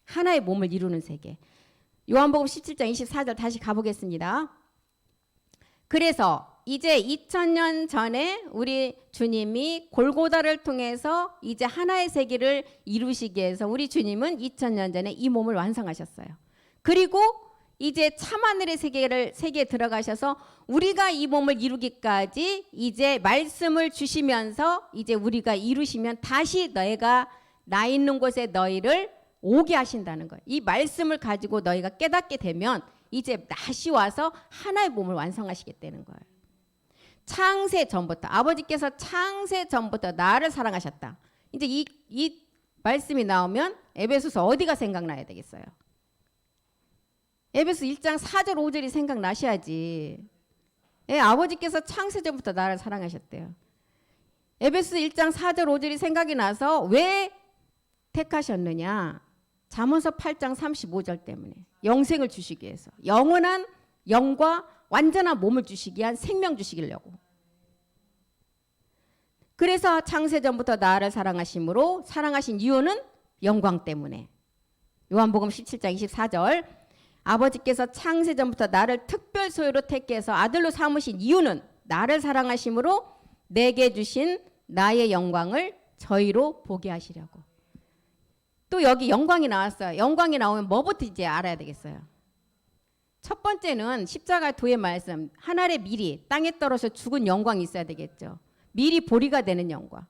하나의 몸을 이루는 세계. 요한복음 17장 24절 다시 가보겠습니다. 그래서 이제 2000년 전에 우리 주님이 골고다를 통해서 이제 하나의 세계를 이루시기 위해서 우리 주님은 2000년 전에 이 몸을 완성하셨어요. 그리고 이제 참하늘의 세계에 들어가셔서 우리가 이 몸을 이루기까지 이제 말씀을 주시면서 이제 우리가 이루시면 다시 너희가 나 있는 곳에 너희를 오게 하신다는 거예요. 이 말씀을 가지고 너희가 깨닫게 되면 이제 다시 와서 하나의 몸을 완성하시겠다는 거예요. 창세 전부터 아버지께서 창세 전부터 나를 사랑하셨다. 이제 이 말씀이 나오면 에베소서 어디가 생각나야 되겠어요? 에베소 1장 4절 5절이 생각나셔야지. 예, 아버지께서 창세 전부터 나를 사랑하셨대요. 에베소 1장 4절 5절이 생각이 나서 왜 택하셨느냐? 잠언서 8장 35절 때문에 영생을 주시기 위해서 영원한 영과 완전한 몸을 주시기 위한 생명 주시기려고. 그래서 창세전부터 나를 사랑하심으로 사랑하신 이유는 영광 때문에. 요한복음 17장 24절 아버지께서 창세전부터 나를 특별 소유로 택해 해서 아들로 삼으신 이유는 나를 사랑하심으로 내게 주신 나의 영광을 저희로 보게 하시려고. 또 여기 영광이 나왔어요. 영광이 나오면 뭐부터 이제 알아야 되겠어요. 첫 번째는 십자가 도의 말씀, 하늘의 미리 땅에 떨어져 죽은 영광이 있어야 되겠죠. 미리 보리가 되는 영광.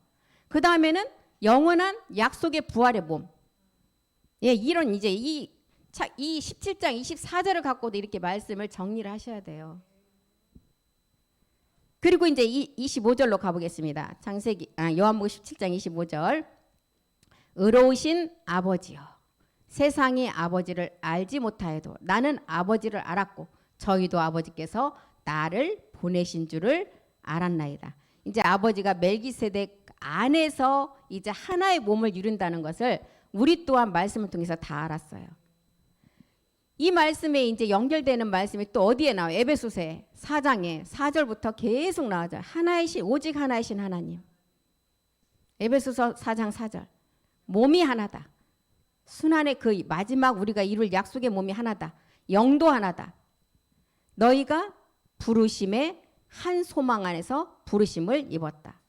그 다음에는 영원한 약속의 부활의 몸. 예, 이런 이제 이 17장 24절을 갖고도 이렇게 말씀을 정리를 하셔야 돼요. 그리고 이제 25절로 가보겠습니다. 요한복음 17장 25절. 의로우신 아버지여, 세상이 아버지를 알지 못하여도 나는 아버지를 알았고 저희도 아버지께서 나를 보내신 줄을 알았나이다. 이제 아버지가 멜기세덱 안에서 이제 하나의 몸을 이룬다는 것을 우리 또한 말씀을 통해서 다 알았어요. 이 말씀에 이제 연결되는 말씀이 또 어디에 나와요? 에베소서에 4장에 4절부터 계속 나와요. 오직 하나이신 하나님. 에베소서 4장 4절. 몸이 하나다. 순환의 그 마지막 우리가 이룰 약속의 몸이 하나다. 영도 하나다. 너희가 부르심의 한 소망 안에서 부르심을 입었다.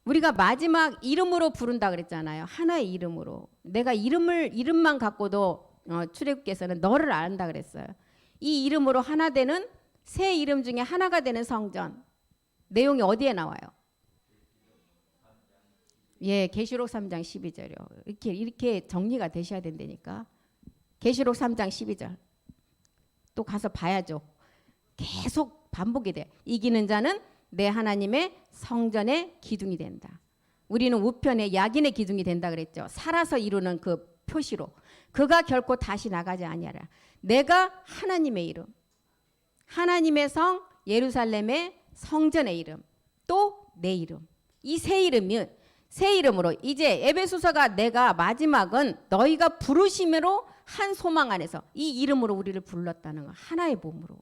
우리가 마지막 이름으로 부른다 그랬잖아요. 하나의 이름으로. 내가 이름만 갖고도 출애굽께서는 너를 안다 그랬어요. 이 이름으로 하나 되는 새 이름 중에 하나가 되는 성전. 내용이 어디에 나와요? 예, 계시록 3장 12절이요. 이렇게 정리가 되셔야 된다니까. 계시록 3장 12절. 또 가서 봐야죠. 계속 반복이 돼. 이기는 자는 내 하나님의 성전의 기둥이 된다. 우리는 우편의 야긴의 기둥이 된다 그랬죠. 살아서 이루는 그 표시로. 그가 결코 다시 나가지 아니하라. 내가 하나님의 이름, 하나님의 성 예루살렘의 성전의 이름, 또 내 이름. 이 새 이름으로 이제 에베소서가 내가 마지막은 너희가 부르심으로 한 소망 안에서 이 이름으로 우리를 불렀다는 거. 하나의 몸으로.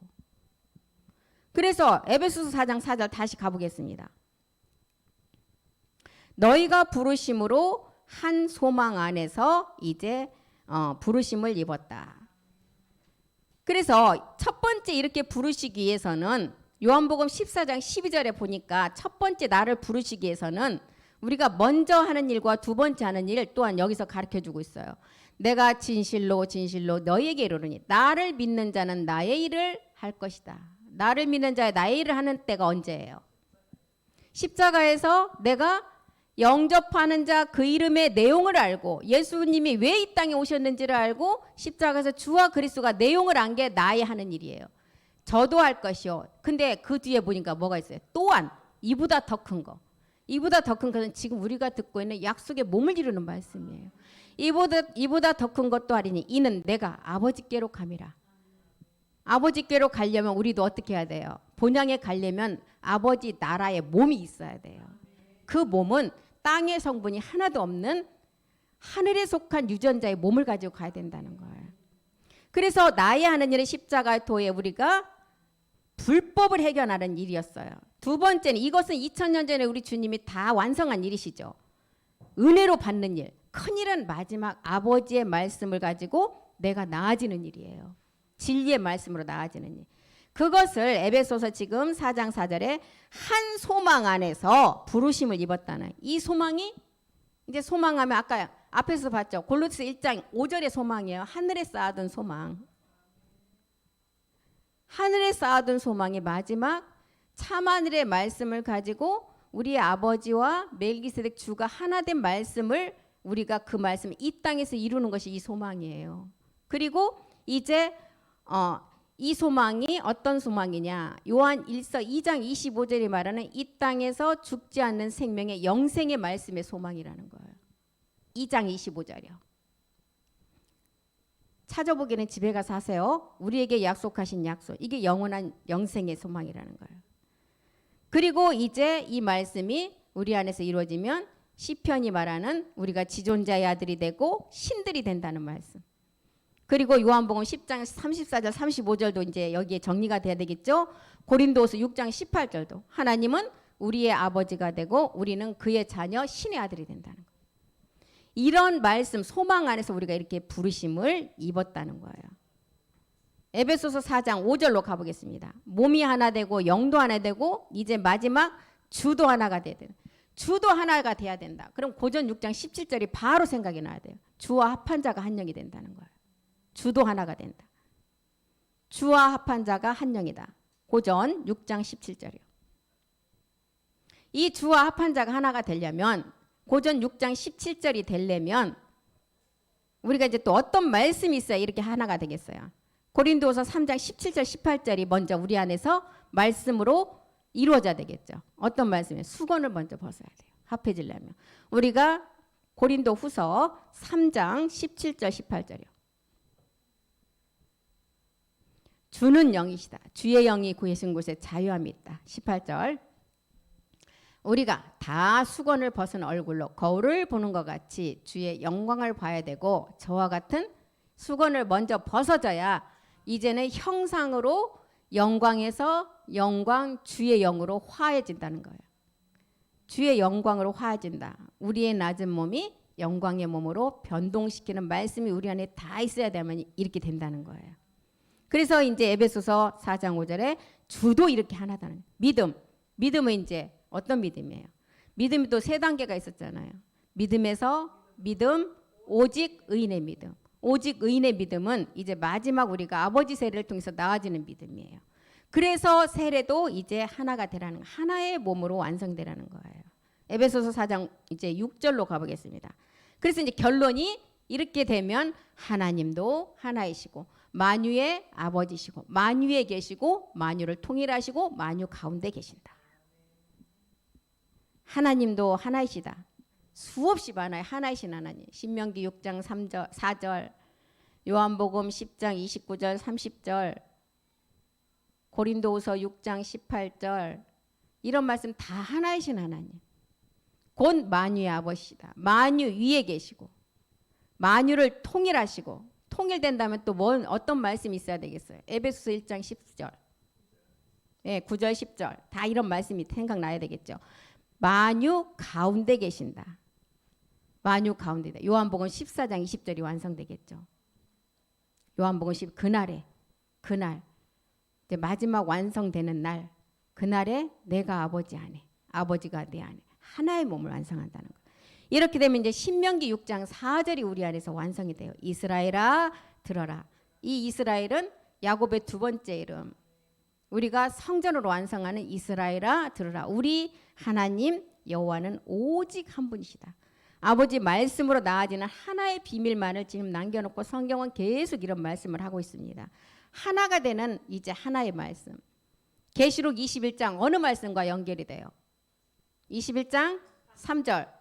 그래서 에베소서 4장 4절 다시 가보겠습니다. 너희가 부르심으로 한 소망 안에서 이제 부르심을 입었다. 그래서 첫 번째 이렇게 부르시기 위해서는 요한복음 14장 12절에 보니까 첫 번째 나를 부르시기 위해서는 우리가 먼저 하는 일과 두 번째 하는 일 또한 여기서 가르쳐주고 있어요. 내가 진실로 너희에게 이르노니 나를 믿는 자는 나의 일을 할 것이다. 나를 믿는 자의 나의 일을 하는 때가 언제예요? 십자가에서 내가 영접하는 자 그 이름의 내용을 알고 예수님이 왜 이 땅에 오셨는지를 알고 십자가에서 주와 그리스도가 내용을 안 게 나의 하는 일이에요. 저도 할 것이요. 근데 그 뒤에 보니까 뭐가 있어요? 또한 이보다 더 큰 거. 이보다 더 큰 것은 지금 우리가 듣고 있는 약속의 몸을 이루는 말씀이에요. 이보다 더 큰 것도 아니니 이는 내가 아버지께로 감이라. 아버지께로 가려면 우리도 어떻게 해야 돼요? 본향에 가려면 아버지 나라의 몸이 있어야 돼요. 그 몸은 땅의 성분이 하나도 없는 하늘에 속한 유전자의 몸을 가지고 가야 된다는 거예요. 그래서 나의 하는 일은 십자가의 도에 우리가 불법을 해결하는 일이었어요. 두 번째는 이것은 2000년 전에 우리 주님이 다 완성한 일이시죠. 은혜로 받는 일. 큰 일은 마지막 아버지의 말씀을 가지고 내가 나아지는 일이에요. 진리의 말씀으로 나아지는 일. 그것을 에베소서 지금 4장 4절에 한 소망 안에서 부르심을 입었다는 이 소망이 이제 소망하면 아까 앞에서 봤죠. 골로새 1장 5절의 소망이에요. 하늘에 쌓아둔 소망. 하늘에 쌓아둔 소망이 마지막 참하늘의 말씀을 가지고 우리 아버지와 멜기세덱 주가 하나 된 말씀을 우리가 그 말씀 이 땅에서 이루는 것이 이 소망이에요. 그리고 이제 이 소망이 어떤 소망이냐? 요한 1서 2장 25절이 말하는 이 땅에서 죽지 않는 생명의 영생의 말씀의 소망이라는 거예요. 2장 25절이요. 찾아보기는 집에 가서 하세요. 우리에게 약속하신 약속. 이게 영원한 영생의 소망이라는 거예요. 그리고 이제 이 말씀이 우리 안에서 이루어지면 시편이 말하는 우리가 지존자의 아들이 되고 신들이 된다는 말씀. 그리고 요한복음 10장 34절 35절도 이제 여기에 정리가 돼야 되겠죠. 고린도후서 6장 18절도 하나님은 우리의 아버지가 되고 우리는 그의 자녀 신의 아들이 된다는 거예요. 이런 말씀 소망 안에서 우리가 이렇게 부르심을 입었다는 거예요. 에베소서 4장 5절로 가보겠습니다. 몸이 하나 되고 영도 하나 되고 이제 마지막 주도 하나가 돼야 돼요. 주도 하나가 돼야 된다. 그럼 고전 6장 17절이 바로 생각이 나야 돼요. 주와 합한 자가 한 영이 된다는 거예요. 주도 하나가 된다. 주와 합한 자가 한 영이다. 고전 6장 17절이요. 이 주와 합한 자가 하나가 되려면 고전 6장 17절이 되려면 우리가 이제 또 어떤 말씀이 있어야 이렇게 하나가 되겠어요. 고린도후서 3장 17절 18절이 먼저 우리 안에서 말씀으로 이루어져야 되겠죠. 어떤 말씀이에요? 수건을 먼저 벗어야 돼요. 합해지려면. 우리가 고린도후서 3장 17절 18절이요. 주는 영이시다. 주의 영이 계신 곳에 자유함이 있다. 18절. 우리가 다 수건을 벗은 얼굴로 거울을 보는 것 같이 주의 영광을 봐야 되고 저와 같은 수건을 먼저 벗어져야 이제는 형상으로 영광에서 영광 주의 영으로 화해진다는 거예요. 주의 영광으로 화해진다. 우리의 낮은 몸이 영광의 몸으로 변동시키는 말씀이 우리 안에 다 있어야 되면 이렇게 된다는 거예요. 그래서 이제 에베소서 4장 5절에 주도 이렇게 하나다는 믿음. 믿음은 이제 어떤 믿음이에요? 믿음이 또 세 단계가 있었잖아요. 믿음에서 믿음, 오직 의인의 믿음. 오직 의인의 믿음은 이제 마지막 우리가 아버지 세례를 통해서 나아지는 믿음이에요. 그래서 세례도 이제 하나가 되라는 하나의 몸으로 완성되라는 거예요. 에베소서 4장 이제 6절로 가보겠습니다. 그래서 이제 결론이 이렇게 되면 하나님도 하나이시고 만유의 아버지시고 만유에 계시고 만유를 통일하시고 만유 가운데 계신다. 하나님도 하나이시다. 수없이 많아요. 하나이신 하나님. 신명기 6장 3절, 4절, 요한복음 10장 29절 30절, 고린도후서 6장 18절 이런 말씀 다 하나이신 하나님. 곧 만유의 아버지시다. 만유 위에 계시고 만유를 통일하시고 통일된다면 또 어떤 말씀이 있어야 되겠어요? 에베소서 1장 10절, 9절 10절 다 이런 말씀이 생각나야 되겠죠. 만유 가운데 계신다. 만유 가운데다. 요한복음 14장 20절이 완성되겠죠. 요한복음 10 그날 이제 마지막 완성되는 날 그날에 내가 아버지 안에 아버지가 내 안에 하나의 몸을 완성한다는 거. 이렇게 되면 이제 신명기 6장 4절이 우리 안에서 완성이 돼요. 이스라엘아 들어라. 이 이스라엘은 야곱의 두 번째 이름. 우리가 성전으로 완성하는 이스라엘아 들으라. 우리 하나님 여호와는 오직 한 분이시다. 아버지 말씀으로 나아지는 하나의 비밀만을 지금 남겨놓고 성경은 계속 이런 말씀을 하고 있습니다. 하나가 되는 이제 하나의 말씀. 계시록 21장 어느 말씀과 연결이 돼요? 21장 3절.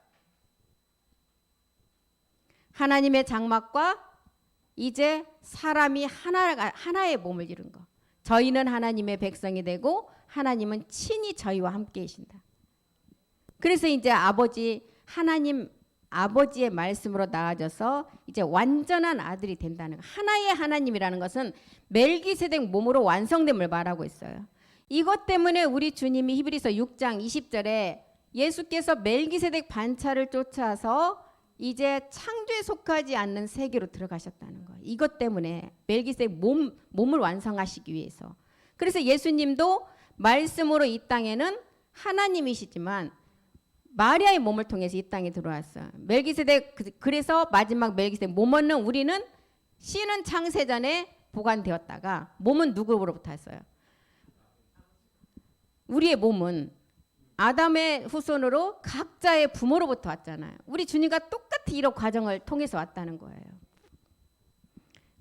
하나님의 장막과 이제 사람이 하나의 몸을 이룬 거. 저희는 하나님의 백성이 되고 하나님은 친히 저희와 함께 계신다. 그래서 이제 하나님 아버지의 말씀으로 나아져서 이제 완전한 아들이 된다는 거. 하나의 하나님이라는 것은 멜기세덱 몸으로 완성됨을 말하고 있어요. 이것 때문에 우리 주님이 히브리서 6장 20절에 예수께서 멜기세덱 반차를 쫓아서 이제 창조에 속하지 않는 세계로 들어가셨다는 거예요. 이것 때문에 멜기세덱 몸을 완성하시기 위해서. 그래서 예수님도 말씀으로 이 땅에는 하나님이시지만 마리아의 몸을 통해서 이 땅에 들어왔어요. 멜기세덱 그래서 마지막 멜기세덱 몸 얻는 우리는 씨는 창세전에 보관되었다가 몸은 누구로부터 왔어요? 우리의 몸은 아담의 후손으로 각자의 부모로부터 왔잖아요. 우리 주님과 똑같이 이런 과정을 통해서 왔다는 거예요.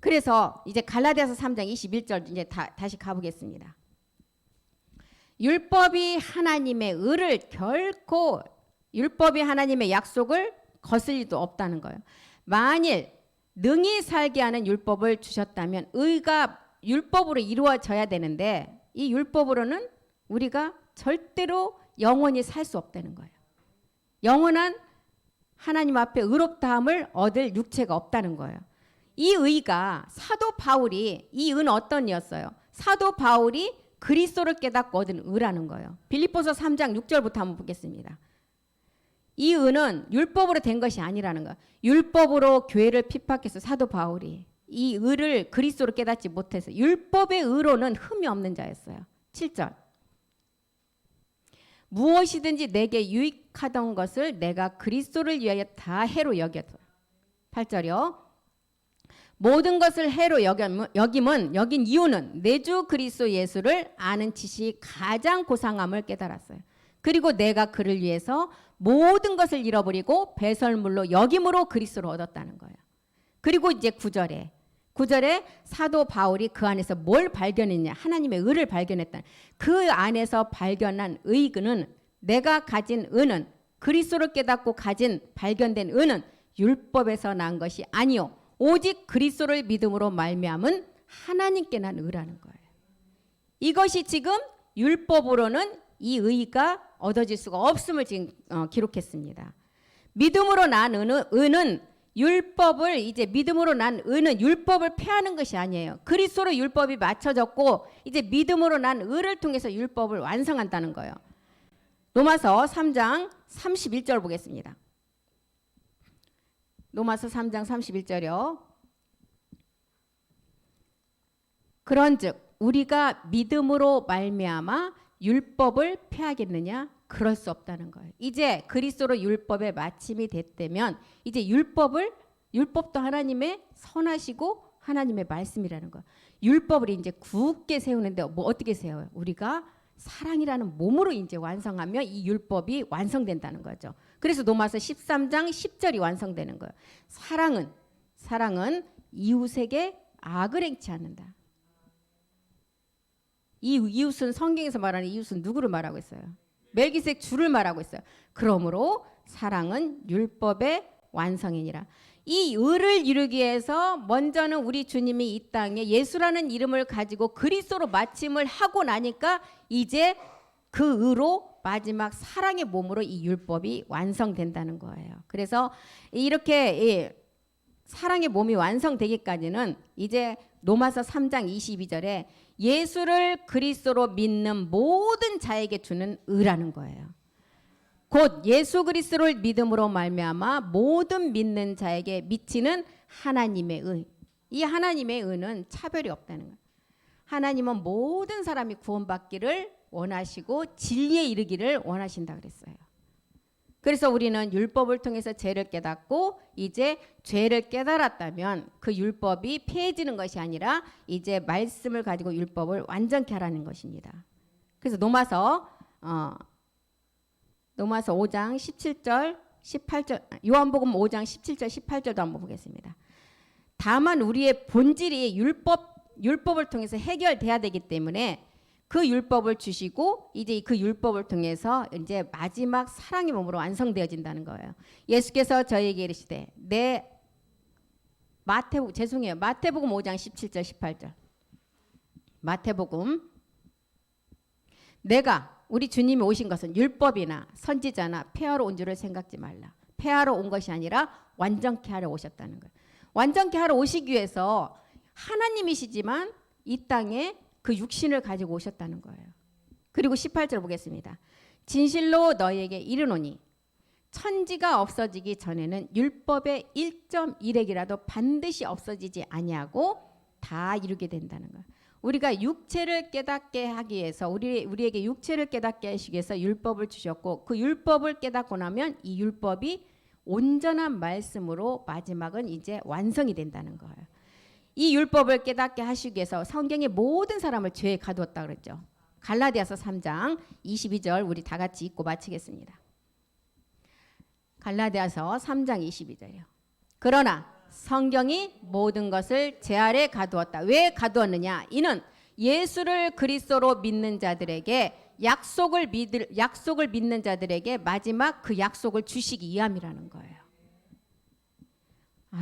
그래서 이제 갈라디아서 3장 21절 이제 다시 가보겠습니다. 율법이 하나님의 의를 결코 율법이 하나님의 약속을 거슬 리도 없다는 거예요. 만일 능히 살게 하는 율법을 주셨다면 의가 율법으로 이루어져야 되는데 이 율법으로는 우리가 절대로 영원히 살 수 없다는 거예요. 영원한 하나님 앞에 의롭다함을 얻을 육체가 없다는 거예요. 이 의가 사도 바울이 이 의는 어떤 의였어요? 사도 바울이 그리스도를 깨닫고 얻은 의라는 거예요. 빌립보서 3장 6절부터 한번 보겠습니다. 이 의는 율법으로 된 것이 아니라는 거예요. 율법으로 교회를 핍박해서 사도 바울이 이 의를 그리스도로 깨닫지 못해서 율법의 의로는 흠이 없는 자였어요. 7절. 무엇이든지 내게 유익하던 것을 내가 그리스도를 위하여 다 해로 여겼다. 8절이요. 모든 것을 해로 여긴 이유는 내 주 그리스도 예수를 아는 지식이 가장 고상함을 깨달았어요. 그리고 내가 그를 위해서 모든 것을 잃어버리고 배설물로 여김으로 그리스도를 얻었다는 거예요. 그리고 이제 9절에 사도 바울이 그 안에서 뭘 발견했냐? 하나님의 의를 발견했다. 그 안에서 발견한 의는 내가 가진 의는 그리스도를 깨닫고 가진 발견된 의는 율법에서 난 것이 아니요 오직 그리스도를 믿음으로 말미암은 하나님께 난 의라는 거예요. 이것이 지금 율법으로는 이 의가 얻어질 수가 없음을 지금 기록했습니다. 믿음으로 난 의는 율법을 이제 믿음으로 난 의는 율법을 폐하는 것이 아니에요. 그리스도로 율법이 맞춰졌고 이제 믿음으로 난 의를 통해서 율법을 완성한다는 거예요. 로마서 3장 31절 보겠습니다. 로마서 3장 31절이요. 그런즉 우리가 믿음으로 말미암아 율법을 폐하겠느냐? 그럴 수 없다는 거예요. 이제 그리스도로 율법의 마침이 됐다면 이제 율법도 하나님의 선하시고 하나님의 말씀이라는 거예요. 율법을 이제 굳게 세우는데 뭐 어떻게 세워요? 우리가 사랑이라는 몸으로 이제 완성하며 이 율법이 완성된다는 거죠. 그래서 로마서 13장 10절이 완성되는 거예요. 사랑은 이웃에게 악을 행치 않는다. 이 이웃은 성경에서 말하는 이웃은 누구를 말하고 있어요? 멜기세덱 주를 말하고 있어요. 그러므로 사랑은 율법의 완성이니라. 이 의를 이루기 위해서 먼저는 우리 주님이 이 땅에 예수라는 이름을 가지고 그리스도로 마침을 하고 나니까 이제 그 의로 마지막 사랑의 몸으로 이 율법이 완성된다는 거예요. 그래서 이렇게 사랑의 몸이 완성되기까지는 이제 로마서 3장 22절에 예수를 그리스도로 믿는 모든 자에게 주는 의라는 거예요. 곧 예수 그리스도를 믿음으로 말미암아 모든 믿는 자에게 미치는 하나님의 의. 이 하나님의 의는 차별이 없다는 거예요. 하나님은 모든 사람이 구원받기를 원하시고 진리에 이르기를 원하신다 그랬어요. 그래서 우리는 율법을 통해서 죄를 깨닫고 이제 죄를 깨달았다면 그 율법이 폐해지는 것이 아니라 이제 말씀을 가지고 율법을 완전케 하라는 것입니다. 그래서 로마서 5장 17절 18절 요한복음 5장 17절 18절도 한번 보겠습니다. 다만 우리의 본질이 율법을 통해서 해결돼야 되기 때문에 그 율법을 주시고 이제 그 율법을 통해서 이제 마지막 사랑의 몸으로 완성되어진다는 거예요. 예수께서 저에게 이르시되 마태복음 5장 17절 18절 마태복음 내가 우리 주님이 오신 것은 율법이나 선지자나 폐하러 온 줄을 생각지 말라. 폐하러 온 것이 아니라 완전케 하러 오셨다는 거예요. 완전케 하러 오시기 위해서 하나님이시지만 이 땅에 그 육신을 가지고 오셨다는 거예요. 그리고 18절 보겠습니다. 진실로 너희에게 이르노니 천지가 없어지기 전에는 율법의 1.1획이라도 반드시 없어지지 아니하고 다 이루게 된다는 거예요. 우리가 육체를 깨닫게 하기 위해서 우리에게 육체를 깨닫게 하시기 위해서 율법을 주셨고 그 율법을 깨닫고 나면 이 율법이 온전한 말씀으로 마지막은 이제 완성이 된다는 거예요. 이 율법을 깨닫게 하시기 위해서 성경의 모든 사람을 죄에 가두었다 그랬죠. 갈라디아서 3장 22절 우리 다 같이 읽고 마치겠습니다. 갈라디아서 3장 22절이요. 그러나 성경이 모든 것을 죄 아래 가두었다. 왜 가두었느냐? 이는 예수를 그리스도로 믿는 자들에게 약속을 믿는 자들에게 마지막 그 약속을 주시기 위함이라는 거예요.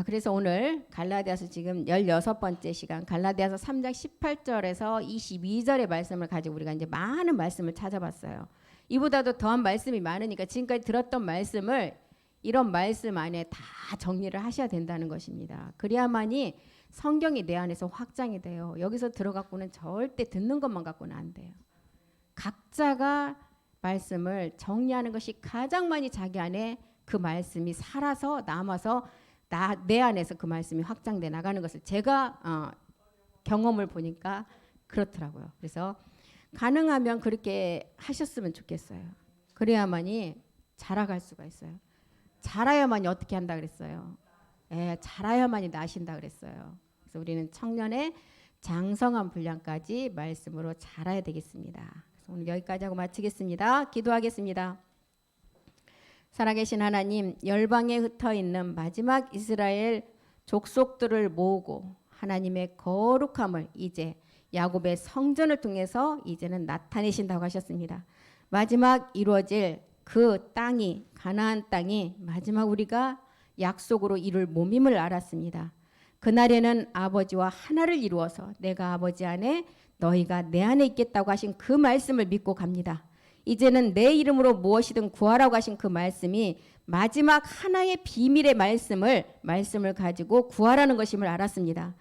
그래서 오늘 갈라디아서 지금 16번째 시간 갈라디아서 3장 18절에서 22절의 말씀을 가지고 우리가 이제 많은 말씀을 찾아봤어요. 이보다도 더한 말씀이 많으니까 지금까지 들었던 말씀을 이런 말씀 안에 다 정리를 하셔야 된다는 것입니다. 그래야만이 성경이 내 안에서 확장이 돼요. 여기서 들어갖고는 절대 듣는 것만 갖고는 안 돼요. 각자가 말씀을 정리하는 것이 가장 많이 자기 안에 그 말씀이 살아서 남아서 내 안에서 그 말씀이 확장돼 나가는 것을 제가 경험을 보니까 그렇더라고요. 그래서 가능하면 그렇게 하셨으면 좋겠어요. 그래야만이 자라갈 수가 있어요. 자라야만이 어떻게 한다 그랬어요? 예, 자라야만이 나신다 그랬어요. 그래서 우리는 청년의 장성한 분량까지 말씀으로 자라야 되겠습니다. 그래서 오늘 여기까지 하고 마치겠습니다. 기도하겠습니다. 살아계신 하나님, 열방에 흩어 있는 마지막 이스라엘 족속들을 모으고 하나님의 거룩함을 이제 야곱의 성전을 통해서 이제는 나타내신다고 하셨습니다. 마지막 이루어질 그 땅이, 가나안 땅이 마지막 우리가 약속으로 이룰 몸임을 알았습니다. 그날에는 아버지와 하나를 이루어서 내가 아버지 안에 너희가 내 안에 있겠다고 하신 그 말씀을 믿고 갑니다. 이제는 내 이름으로 무엇이든 구하라고 하신 그 말씀이 마지막 하나의 비밀의 말씀을 가지고 구하라는 것임을 알았습니다.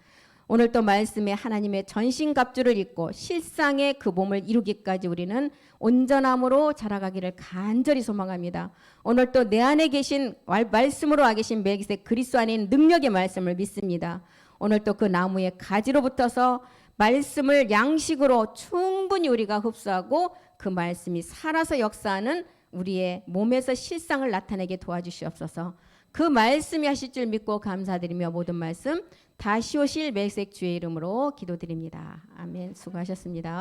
오늘 또 말씀에 하나님의 전신갑주를 입고 실상의 그 몸을 이루기까지 우리는 온전함으로 자라가기를 간절히 소망합니다. 오늘 또 내 안에 계신 말씀으로 와 계신 멜기세덱 그리스도 안에 있는 능력의 말씀을 믿습니다. 오늘 또 그 나무의 가지로 붙어서 말씀을 양식으로 충분히 우리가 흡수하고 그 말씀이 살아서 역사하는 우리의 몸에서 실상을 나타내게 도와주시옵소서. 그 말씀이 하실 줄 믿고 감사드리며 모든 말씀 다시 오실 멜기세덱 주의 이름으로 기도드립니다. 아멘. 수고하셨습니다.